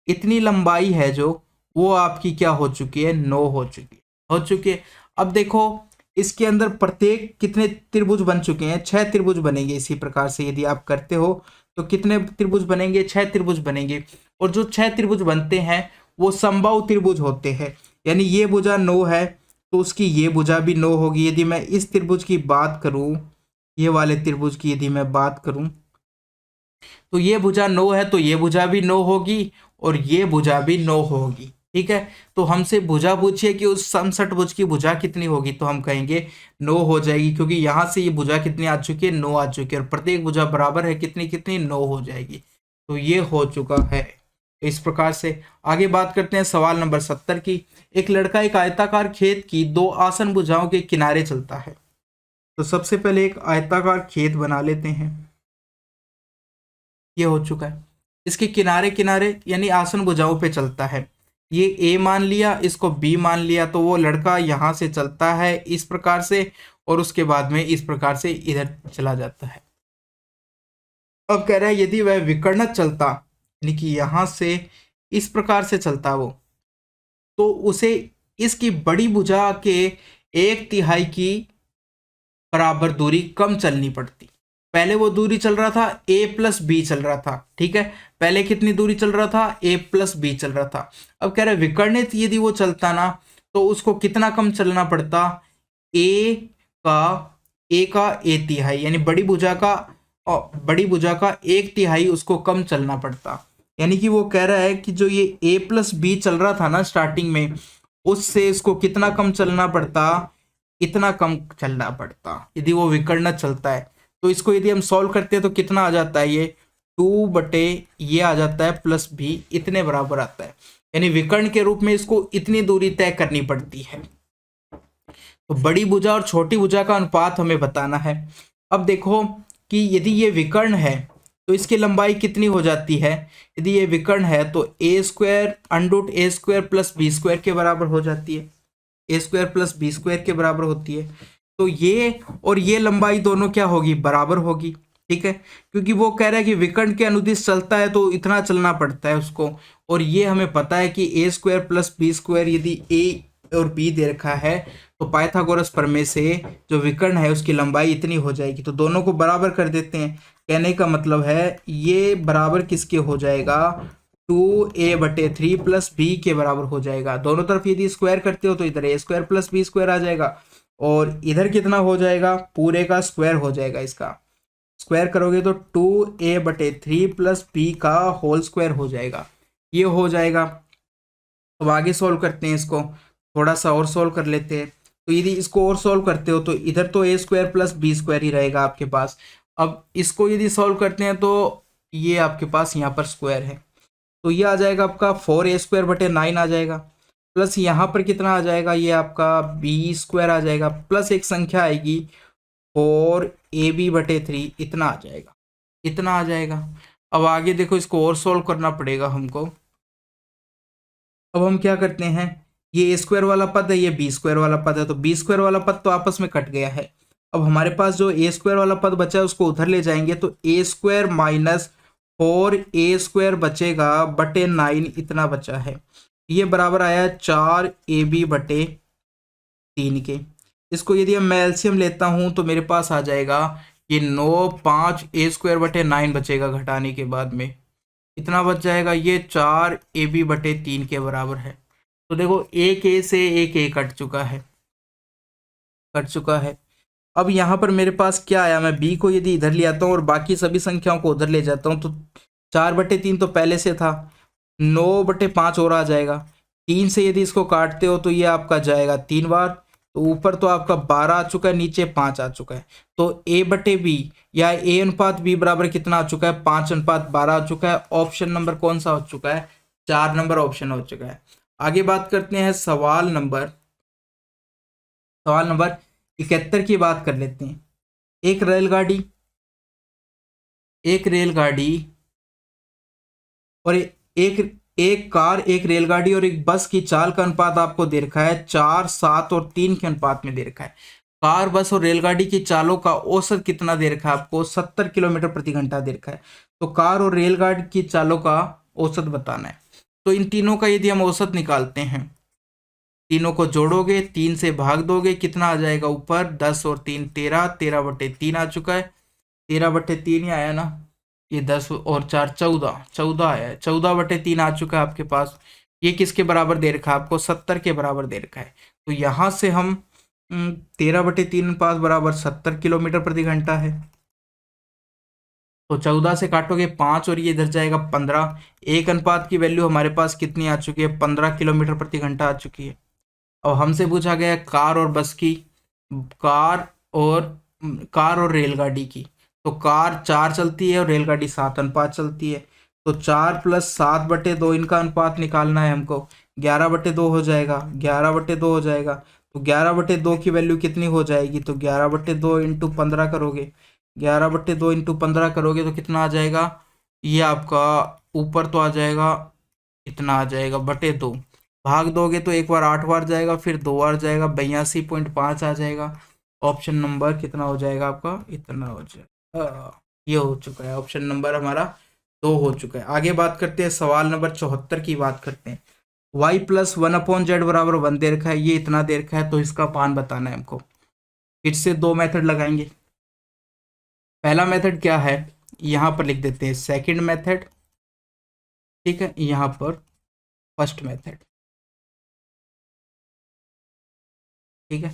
इतनी लंबाई है जो वो आपकी क्या हो चुकी है, 9 हो चुकी है। अब देखो इसके अंदर प्रत्येक कितने त्रिभुज बन चुके हैं, 6 त्रिभुज बनेंगे। इसी प्रकार से यदि आप करते हो तो कितने त्रिभुज बनेंगे, 6 त्रिभुज बनेंगे। और जो 6 त्रिभुज बनते हैं वो समबाहु त्रिभुज होते हैं, यानी ये भुजा 9 है तो उसकी ये भुजा भी 9 होगी। यदि मैं इस त्रिभुज की बात करूं, ये वाले त्रिभुज की यदि मैं बात करूं तो ये भुजा 9 है तो ये भुजा भी 9 होगी और ये भुजा भी 9 होगी। ठीक है, तो हमसे भुजा पूछिए कि उस समषट्भुज की भुजा कितनी होगी, तो हम कहेंगे 9 हो जाएगी, क्योंकि यहाँ से ये भुजा कितनी आ चुकी है, 9 आ चुकी है, और प्रत्येक भुजा बराबर है कितनी कितनी, 9 हो जाएगी। तो ये हो चुका है। इस प्रकार से आगे बात करते हैं सवाल नंबर 70 की। एक लड़का एक आयताकार खेत की 2 आसन भुजाओं के किनारे चलता है। तो सबसे पहले एक आयताकार खेत बना लेते हैं, ये हो चुका है। इसके किनारे किनारे यानी आसन भुजाओं पे चलता है। ये ए मान लिया, इसको बी मान लिया, तो वो लड़का यहाँ से चलता है इस प्रकार से और उसके बाद में इस प्रकार से इधर चला जाता है। अब कह रहा है यदि वह विकर्णक चलता, यानी कि यहाँ से इस प्रकार से चलता वो, तो उसे इसकी बड़ी भुजा के 1/3 की बराबर दूरी कम चलनी पड़ती। पहले वो दूरी चल रहा था a+b चल रहा था, ठीक है, पहले कितनी दूरी चल रहा था, a+b चल रहा था। अब कह रहे विकर्णित यदि वो चलता ना तो उसको कितना कम चलना पड़ता, a का 1/3 यानी बड़ी भुजा का 1/3 उसको कम चलना पड़ता। यानी कि वो कह रहा है कि जो ये a+b चल रहा था ना स्टार्टिंग में, उससे इसको कितना कम चलना पड़ता, इतना कम चलना पड़ता यदि वो विकर्ण चलता है। तो इसको यदि हम सॉल्व करते हैं तो कितना आ जाता है, ये 2 बटे ये आ जाता है प्लस b इतने बराबर आता है। यानी विकर्ण के रूप में इसको इतनी दूरी तय करनी पड़ती है। तो बड़ी भुजा और छोटी भुजा का अनुपात हमें बताना है। अब देखो कि यदि ये विकर्ण है तो इसकी लंबाई कितनी हो जाती है। यदि ये विकर्ण है तो ए स्क्वायर अंडूट ए स्क्वायर प्लस बी स्क्वायर के बराबर हो जाती है। ए स्क्वायर प्लस बी स्क्वायर के बराबर होती है। तो ये और ये लंबाई दोनों क्या होगी, बराबर होगी। ठीक है, क्योंकि वो कह रहा है कि विकर्ण के अनुदिश चलता है तो इतना चलना पड़ता है उसको। और ये हमें पता है कि ए स्क्वायर प्लस बी स्क्वायर यदि ए और बी दे रखा है तो पाइथागोरस प्रमेय से जो विकर्ण है उसकी लंबाई इतनी हो जाएगी। तो दोनों को बराबर कर देते हैं। कहने का मतलब है ये बराबर किसके हो जाएगा, 2a/3 प्लस बी के बराबर हो जाएगा। दोनों तरफ यदि स्क्वायर करते हो तो इधर ए स्क्वायर प्लस बी स्क्वायर आ जाएगा और इधर कितना हो जाएगा, पूरे का स्क्वायर हो जाएगा। इसका स्क्वायर करोगे तो 2a/3 प्लस बी का होल स्क्वायर हो जाएगा। ये हो जाएगा। अब आगे सॉल्व करते हैं इसको, थोड़ा सा और सॉल्व कर लेते हैं। तो यदि इसको और सॉल्व करते हो तो इधर तो ए स्क्वायर प्लस बी स्क्वायर ही रहेगा आपके पास। अब इसको यदि सॉल्व करते हैं तो ये आपके पास यहाँ पर स्क्वायर है तो ये आ जाएगा आपका 4a² / 9 आ जाएगा। प्लस यहाँ पर कितना आ जाएगा, ये आपका बी स्क्वायर आ जाएगा प्लस एक संख्या आएगी 4ab/3 इतना आ जाएगा, इतना आ जाएगा। अब आगे देखो इसको और सॉल्व करना पड़ेगा हमको। अब हम क्या करते हैं, ये ए स्क्वायर वाला पद है, ये बी स्क्वायर वाला पद है, तो बी स्क्वायर वाला पद तो आपस में कट गया है। अब हमारे पास जो ए स्क्वायर वाला पद बचा है उसको उधर ले जाएंगे तो a² माइनस 4a² बचेगा बटे 9 इतना बचा है। ये बराबर आया 4ab/3 के। इसको यदि मैं एलसीएम लेता हूं तो मेरे पास आ जाएगा ये 9 5 a² / 9 बचेगा घटाने के बाद में इतना बच जाएगा, ये 4ab/3 के बराबर है। तो देखो एक ए से एक ए कट चुका है, कट चुका है। अब यहाँ पर मेरे पास क्या आया, मैं b को यदि इधर ले आता हूँ और बाकी सभी संख्याओं को उधर ले जाता हूँ तो 4/3 तो पहले से था, 9/5 और आ जाएगा। 3 से यदि इसको काटते हो तो ये आपका जाएगा 3 बार, तो ऊपर तो आपका 12 आ चुका है, नीचे 5 आ चुका है। तो a/b या a/b बराबर कितना आ चुका है, 5:12 आ चुका है। ऑप्शन नंबर कौन सा हो चुका है, 4 नंबर ऑप्शन हो चुका है। आगे बात करते हैं सवाल नंबर 71 की बात कर लेते हैं। एक रेलगाड़ी और एक कार, एक रेलगाड़ी और एक बस की चाल का अनुपात आपको दे रखा है 4, 7 और 3 के अनुपात में दे रखा है। कार, बस और रेलगाड़ी की चालों का औसत कितना दे रखा है आपको, 70 किलोमीटर प्रति घंटा दे रखा है। तो कार और रेलगाड़ी की चालों का औसत बताना है। तो इन तीनों का यदि हम औसत निकालते हैं, तीनों को जोड़ोगे, 3 से भाग दोगे, कितना आ जाएगा ऊपर, 10 और 3 13, 13/3 आ चुका है। 13/3 ही आया ना, ये 10 और 4 14 आया है, 14/3 आ चुका है आपके पास। ये किसके बराबर दे रखा है आपको, 70 के बराबर दे रखा है। तो यहाँ से हम 13/3 अनुपात बराबर 70 किलोमीटर प्रति घंटा है। तो 14 से काटोगे 5 और ये इधर जाएगा 15। एक अनुपात की वैल्यू हमारे पास कितनी आ चुकी है, 15 किलोमीटर प्रति घंटा आ चुकी है। अब हमसे पूछा गया कार और बस की, कार और रेलगाड़ी की। तो कार 4 चलती है और रेलगाड़ी 7 अनुपात चलती है। तो 4 + 7/2 इनका अनुपात निकालना है हमको, 11/2 हो जाएगा, 11/2 हो जाएगा। तो 11/2 की वैल्यू कितनी हो जाएगी, तो 11/2 × 15 करोगे, 11/2 × 15 करोगे तो कितना आ जाएगा, ये आपका ऊपर तो आ जाएगा, इतना आ जाएगा /2। भाग दोगे तो एक बार 8 बार जाएगा, फिर 2 बार जाएगा, 82.5 आ जाएगा। ऑप्शन नंबर कितना हो जाएगा आपका, इतना हो जाएगा। ये हो चुका है, ऑप्शन नंबर हमारा 2 हो चुका है। आगे बात करते हैं सवाल नंबर 74 की बात करते हैं। y + 1/z बराबर 1 दे रखा है, ये इतना दे रखा है, तो इसका मान बताना है हमको। फिर से 2 मेथड लगाएंगे। पहला मेथड क्या है, यहाँ पर लिख देते हैं सेकंड मेथड, ठीक है, यहाँ पर फर्स्ट मेथड, ठीक है।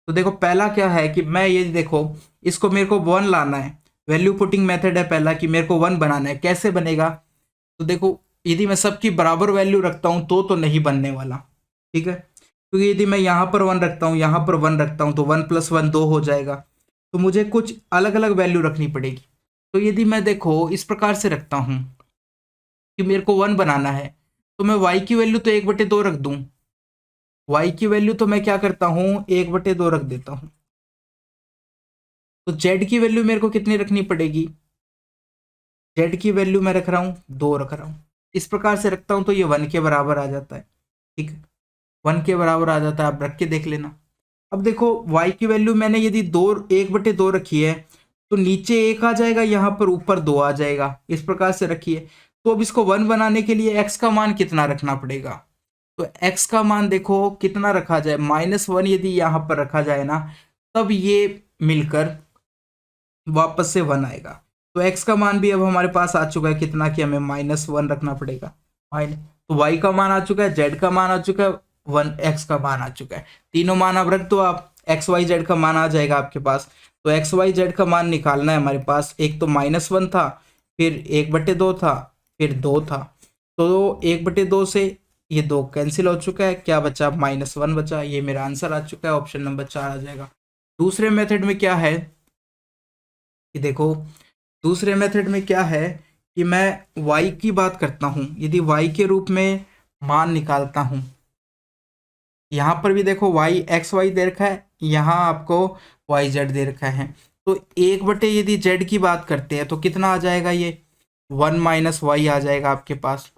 तो देखो पहला क्या है कि मैं ये देखो इसको मेरे को 1 लाना है, वैल्यू पुटिंग मेथड है पहला कि मेरे को 1 बनाना है। कैसे बनेगा, तो देखो यदि मैं सबकी बराबर वैल्यू रखता हूँ तो नहीं बनने वाला, ठीक है। क्योंकि यदि मैं यहाँ पर 1 रखता हूँ, यहाँ पर 1 रखता हूँ तो 1 + 1 2 हो जाएगा। तो मुझे कुछ अलग अलग वैल्यू रखनी पड़ेगी। तो यदि मैं देखो इस प्रकार से रखता हूँ कि मेरे को 1 बनाना है, तो मैं y की वैल्यू तो 1/2 रख दूँ। y की वैल्यू तो मैं क्या करता हूँ 1/2 रख देता हूँ। तो z की वैल्यू मेरे को कितनी रखनी पड़ेगी? z की वैल्यू मैं रख रहा हूँ 2 रख रहा हूँ। इस प्रकार से रखता हूँ तो ये 1 के बराबर आ जाता है। ठीक है, 1 के बराबर आ जाता है, आप रख के देख लेना। अब देखो y की वैल्यू मैंने यदि 1/2 रखी है, तो नीचे 1 आ जाएगा, यहाँ पर ऊपर 2 आ जाएगा, इस प्रकार से रखिए। तो अब इसको 1 बनाने के लिए x का मान कितना रखना पड़ेगा? तो x का मान देखो कितना रखा जाए, -1 यदि यहाँ पर रखा जाए ना, तब ये मिलकर वापस से 1 आएगा। तो x का मान भी अब हमारे पास आ चुका है कितना, कि हमें -1 रखना पड़ेगा। माइनस, तो y का मान आ चुका है, z का मान आ चुका है, 1 x का मान आ चुका है। तीनों मान अब रख दो आप, x y z का मान आ जाएगा आपके पास। तो x y z का मान निकालना है हमारे पास। एक तो -1 था, फिर 1/2 था, फिर 2 था। तो 1/2 से ये 2 कैंसिल हो चुका है, क्या बचा? -1 बचा। ये मेरा आंसर आ चुका है, ऑप्शन नंबर 4 आ जाएगा। दूसरे मेथड में क्या है कि देखो, दूसरे मेथड में क्या है कि मैं y की बात करता हूँ, यदि y के रूप में मान निकालता हूँ। यहाँ पर भी देखो y एक्स वाई दे रखा है, यहाँ आपको y z दे रखा है। तो 1/, यदि z की बात करते हैं तो कितना आ जाएगा? ये 1 - y आ जाएगा आपके पास,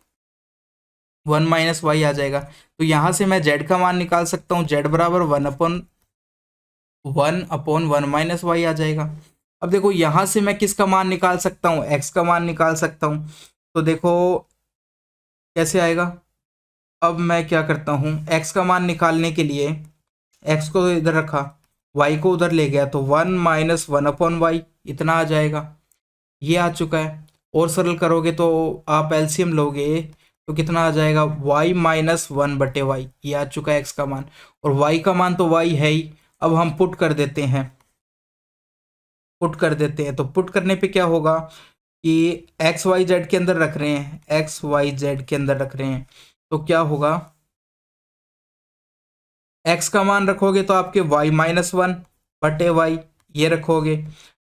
1 - y आ जाएगा। तो यहाँ से मैं z का मान निकाल सकता हूँ, z बराबर 1/1 आ जाएगा। अब देखो यहाँ से मैं किसका मान निकाल सकता हूँ? x का मान निकाल सकता हूँ। तो देखो कैसे आएगा। अब मैं क्या करता हूँ, x का मान निकालने के लिए x को इधर रखा, y को उधर ले गया, तो 1 - 1/y इतना आ जाएगा। ये आ चुका है। और सरल करोगे तो आप एलसीएम लोगे तो कितना आ जाएगा? y - 1/y, ये आ चुका है x का मान। और y का मान तो y है ही। अब हम पुट कर देते हैं, तो पुट करने पे क्या होगा कि एक्स वाई जेड के अंदर रख रहे हैं, एक्स वाई जेड के अंदर रख रहे हैं, तो क्या होगा? x का मान रखोगे तो आपके y - 1/y ये रखोगे,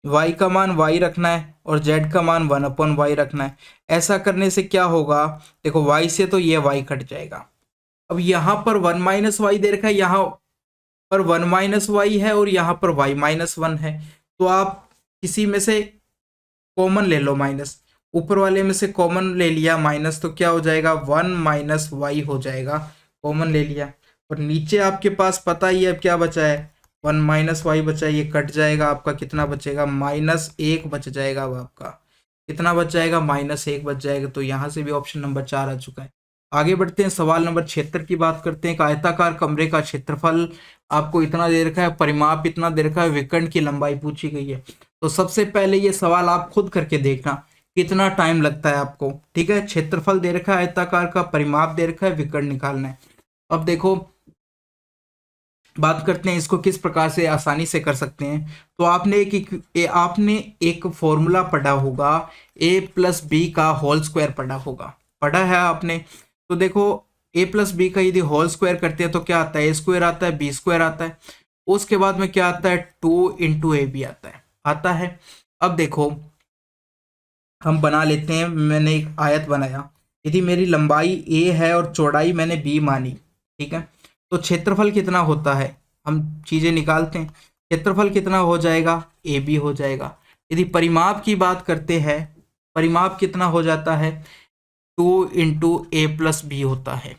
y का मान y रखना है और z का मान 1/y रखना है। ऐसा करने से क्या होगा, देखो y से तो ये y कट जाएगा। अब यहाँ पर 1 - y दे रखा है, यहाँ पर 1 - y है और यहाँ पर y - 1 है। तो आप किसी में से कॉमन ले लो, माइनस, ऊपर वाले में से कॉमन ले लिया माइनस, तो क्या हो जाएगा? 1 - y हो जाएगा, कॉमन ले लिया। और नीचे आपके पास पता ही है अब क्या बचा है, 1 - y बचा है, ये कट जाएगा, आपका कितना बचेगा? -1 बच जाएगा। अब आपका कितना बच जाएगा? -1 बच जाएगा। तो यहाँ से भी ऑप्शन नंबर 4 आ चुका है। आगे बढ़ते हैं, सवाल नंबर 76 की बात करते हैं। एक आयताकार कमरे का क्षेत्रफल आपको इतना दे रखा है, परिमाप इतना दे रखा है, विकर्ण की लंबाई पूछी गई है। तो सबसे पहले ये सवाल आप खुद करके देखना कितना टाइम लगता है आपको। ठीक है, क्षेत्रफल दे रखा है आयताकार का, परिमाप दे रखा है, विकर्ण निकालना है। अब देखो बात करते हैं इसको किस प्रकार से आसानी से कर सकते हैं। तो आपने एक फॉर्मूला पढ़ा होगा, a+b का होल स्क्वायर पढ़ा है आपने। तो देखो a+b का यदि होल स्क्वायर करते हैं तो क्या आता है? a² आता है, b² आता है, उसके बाद में क्या आता है? 2 × ab आता है। अब देखो हम बना लेते हैं, मैंने एक आयत बनाया, यदि मेरी लंबाई a है और चौड़ाई मैंने b मानी, ठीक है, तो क्षेत्रफल कितना होता है? हम चीज़ें निकालते हैं। क्षेत्रफल कितना हो जाएगा? AB हो जाएगा। यदि परिमाप की बात करते हैं, परिमाप कितना हो जाता है? 2 × a+b होता है।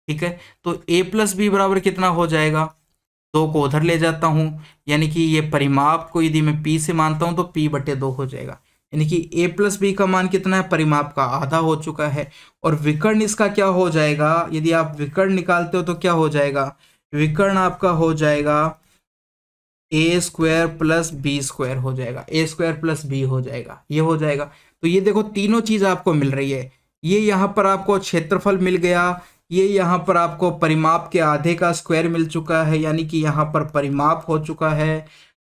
ठीक है, तो a+b बराबर कितना हो जाएगा? 2 को उधर ले जाता हूँ, यानी कि ये परिमाप को यदि मैं p से मानता हूँ तो p/2 हो जाएगा। यानी कि a+b का मान कितना है? परिमाप का आधा हो चुका है। और विकर्ण इसका क्या हो जाएगा? यदि आप विकर्ण निकालते हो तो क्या हो जाएगा? विकर्ण आपका हो जाएगा a² + b² हो जाएगा, a² + b हो जाएगा, ये हो जाएगा। तो ये देखो तीनों चीज आपको मिल रही है। ये यहाँ पर आपको क्षेत्रफल मिल गया, ये यहाँ पर आपको परिमाप के आधे का स्क्वायर मिल चुका है, यानी कि यहाँ पर परिमाप हो चुका है।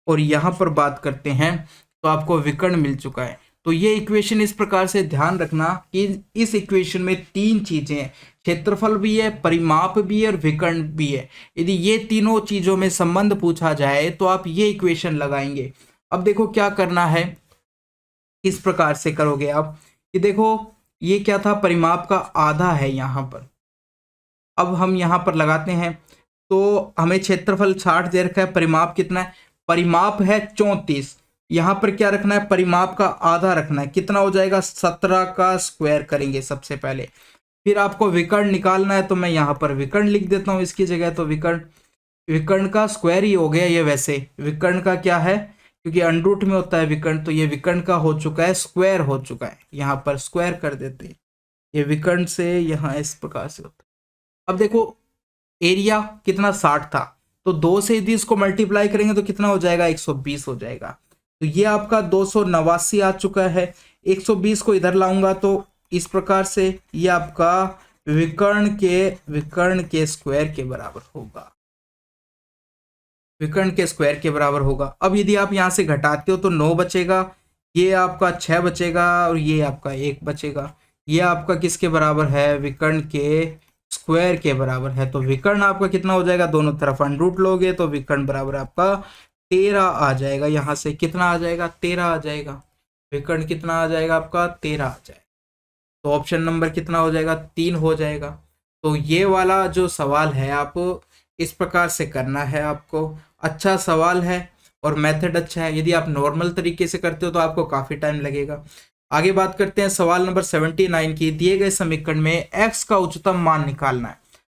और यहाँ पर बात करते हैं तो आपको विकर्ण मिल चुका है। तो ये इक्वेशन इस प्रकार से ध्यान रखना कि इस इक्वेशन में 3 चीजें हैं, क्षेत्रफल भी है, परिमाप भी है और विकर्ण भी है। यदि ये तीनों चीजों में संबंध पूछा जाए तो आप ये इक्वेशन लगाएंगे। अब देखो क्या करना है, किस प्रकार से करोगे आप कि देखो ये क्या था, परिमाप का आधा है यहाँ पर। अब हम यहाँ पर लगाते हैं तो हमें क्षेत्रफल 60 दे रखा है, परिमाप कितना है, परिमाप है 34। यहाँ पर क्या रखना है, परिमाप का आधा रखना है, कितना हो जाएगा 17 का स्क्वायर करेंगे सबसे पहले। फिर आपको विकर्ण निकालना है तो मैं यहाँ पर विकर्ण लिख देता हूँ इसकी जगह। तो विकर्ण, विकर्ण का स्क्वायर ही हो गया ये, वैसे विकर्ण का क्या है क्योंकि अंडरूट में होता है विकर्ण, तो ये विकर्ण का हो चुका है, स्क्वायर हो चुका है। यहाँ पर स्क्वायर कर देते हैं, ये विकर्ण से यहाँ इस प्रकार से होता है। अब देखो एरिया कितना 60 था, तो 2 से यदि इसको मल्टीप्लाई करेंगे तो कितना हो जाएगा 120 हो जाएगा। तो ये आपका 289 आ चुका है। 120 को इधर लाऊंगा तो इस प्रकार से ये आपका विकर्ण के स्क्वायर के बराबर होगा, विकर्ण के स्क्वायर के बराबर होगा। अब यदि आप यहाँ से घटाते हो तो 9 बचेगा, ये आपका 6 बचेगा और ये आपका 1 बचेगा। ये आपका किसके बराबर है, विकर्ण के स्क्वायर के बराबर है। तो विकर्ण आपका कितना हो जाएगा, दोनों तरफ अंडरूट लोगे तो विकर्ण बराबर आपका 13 आ जाएगा। यहाँ से कितना आ जाएगा, 13 आ जाएगा। विकर्ण कितना आ जाएगा आपका, 13 आ जाएगा। तो ऑप्शन नंबर कितना हो जाएगा, 3 हो जाएगा। तो ये वाला जो सवाल है आप इस प्रकार से करना है आपको। अच्छा सवाल है और मेथड अच्छा है। यदि आप नॉर्मल तरीके से करते हो तो आपको काफ़ी टाइम लगेगा। आगे बात करते हैं सवाल नंबर 79 की। दिए गए समीकरण में x का उच्चतम मान निकालना है।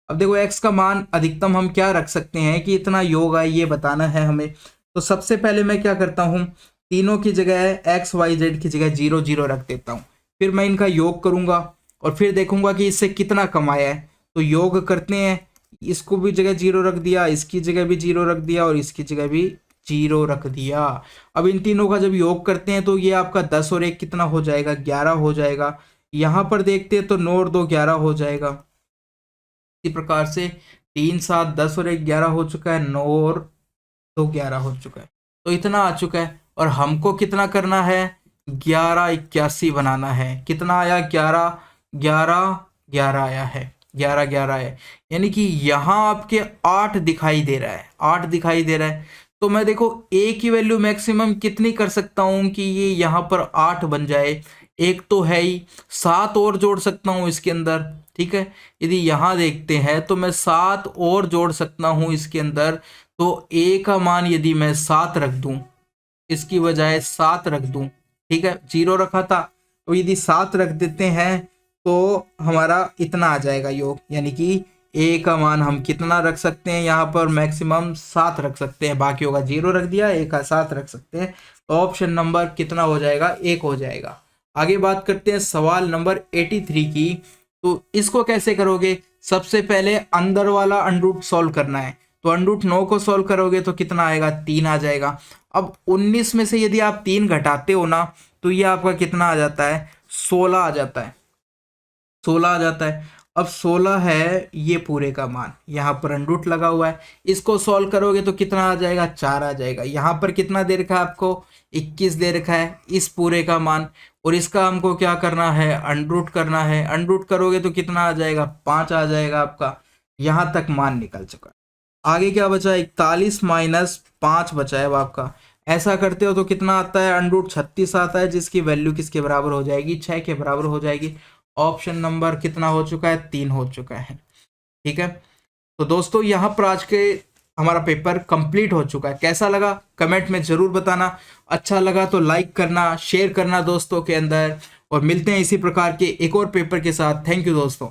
अब देखो x का मान अधिकतम हम क्या रख सकते हैं कि इतना योग है, ये बताना है हमें। तो सबसे पहले मैं क्या करता हूँ, तीनों की जगह x y z की जगह 0 0 रख देता हूँ। फिर मैं इनका योग करूँगा और फिर देखूंगा कि इससे कितना कमाया है। तो योग करते हैं, इसको भी जगह 0 रख दिया, इसकी जगह भी 0 रख दिया और इसकी जगह भी 0 रख दिया। अब इन तीनों का जब योग करते हैं तो ये आपका 10 और 1 कितना हो जाएगा, 11 हो जाएगा। यहाँ पर देखते हैं तो 9 और 2 11 हो जाएगा। इसी प्रकार से 3 7 10 और 1 11 हो चुका है, 9 और 2 11 हो चुका है। तो इतना आ चुका है और हमको कितना करना है, 11 81 बनाना है। कितना आया, 11 11 11 आया है, 11 11 है। यानी कि यहाँ आपके 8 दिखाई दे रहा है, 8 दिखाई दे रहा है। तो मैं देखो a की वैल्यू मैक्सिमम कितनी कर सकता हूँ कि ये यहाँ पर 8 बन जाए। एक तो है ही, 7 और जोड़ सकता हूँ इसके अंदर, ठीक है। यदि यहाँ देखते हैं तो मैं 7 और जोड़ सकता हूँ इसके अंदर। तो a का मान यदि मैं 7 रख दूँ, इसकी बजाय 7 रख दूँ, ठीक है, 0 रखा था तो यदि 7 रख देते हैं तो हमारा इतना आ जाएगा योग। यानी कि a का मान हम कितना रख सकते हैं, यहाँ पर मैक्सिमम 7 रख सकते हैं। बाकी होगा 0 रख दिया, a का 7 रख सकते हैं। तो ऑप्शन नंबर कितना हो जाएगा, 1 हो जाएगा। आगे बात करते हैं सवाल नंबर 83 की। तो इसको कैसे करोगे, सबसे पहले अंदर वाला अंडरूट सॉल्व करना है। तो अंडरूट 9 को सॉल्व करोगे तो कितना आएगा, 3 आ जाएगा। अब 19 में से यदि आप 3 घटाते हो ना तो ये आपका कितना आ जाता है, 16 आ जाता है, 16 आ जाता है। अब 16 है ये पूरे का मान, यहाँ पर अंडरूट लगा हुआ है। इसको सॉल्व करोगे तो कितना आ जाएगा, 4 आ जाएगा। यहाँ पर कितना दे रखा है आपको, 21 दे रखा है इस पूरे का मान। और इसका हमको क्या करना है, अंडरूट करना है। अंडरूट करोगे तो कितना आ जाएगा, 5 आ जाएगा आपका। यहाँ तक मान निकल चुका है। आगे क्या बचा, 41 माइनस 5 बचा है अब आपका। ऐसा करते हो तो कितना आता है, अंडरूट 36 आता है, जिसकी वैल्यू किसके बराबर हो जाएगी, 6 के बराबर हो जाएगी। ऑप्शन नंबर कितना हो चुका है, 3 हो चुका है, ठीक है। तो दोस्तों यहाँ पर आज के हमारा पेपर कंप्लीट हो चुका है। कैसा लगा कमेंट में ज़रूर बताना। अच्छा लगा तो लाइक करना, शेयर करना दोस्तों के अंदर। और मिलते हैं इसी प्रकार के एक और पेपर के साथ। थैंक यू दोस्तों।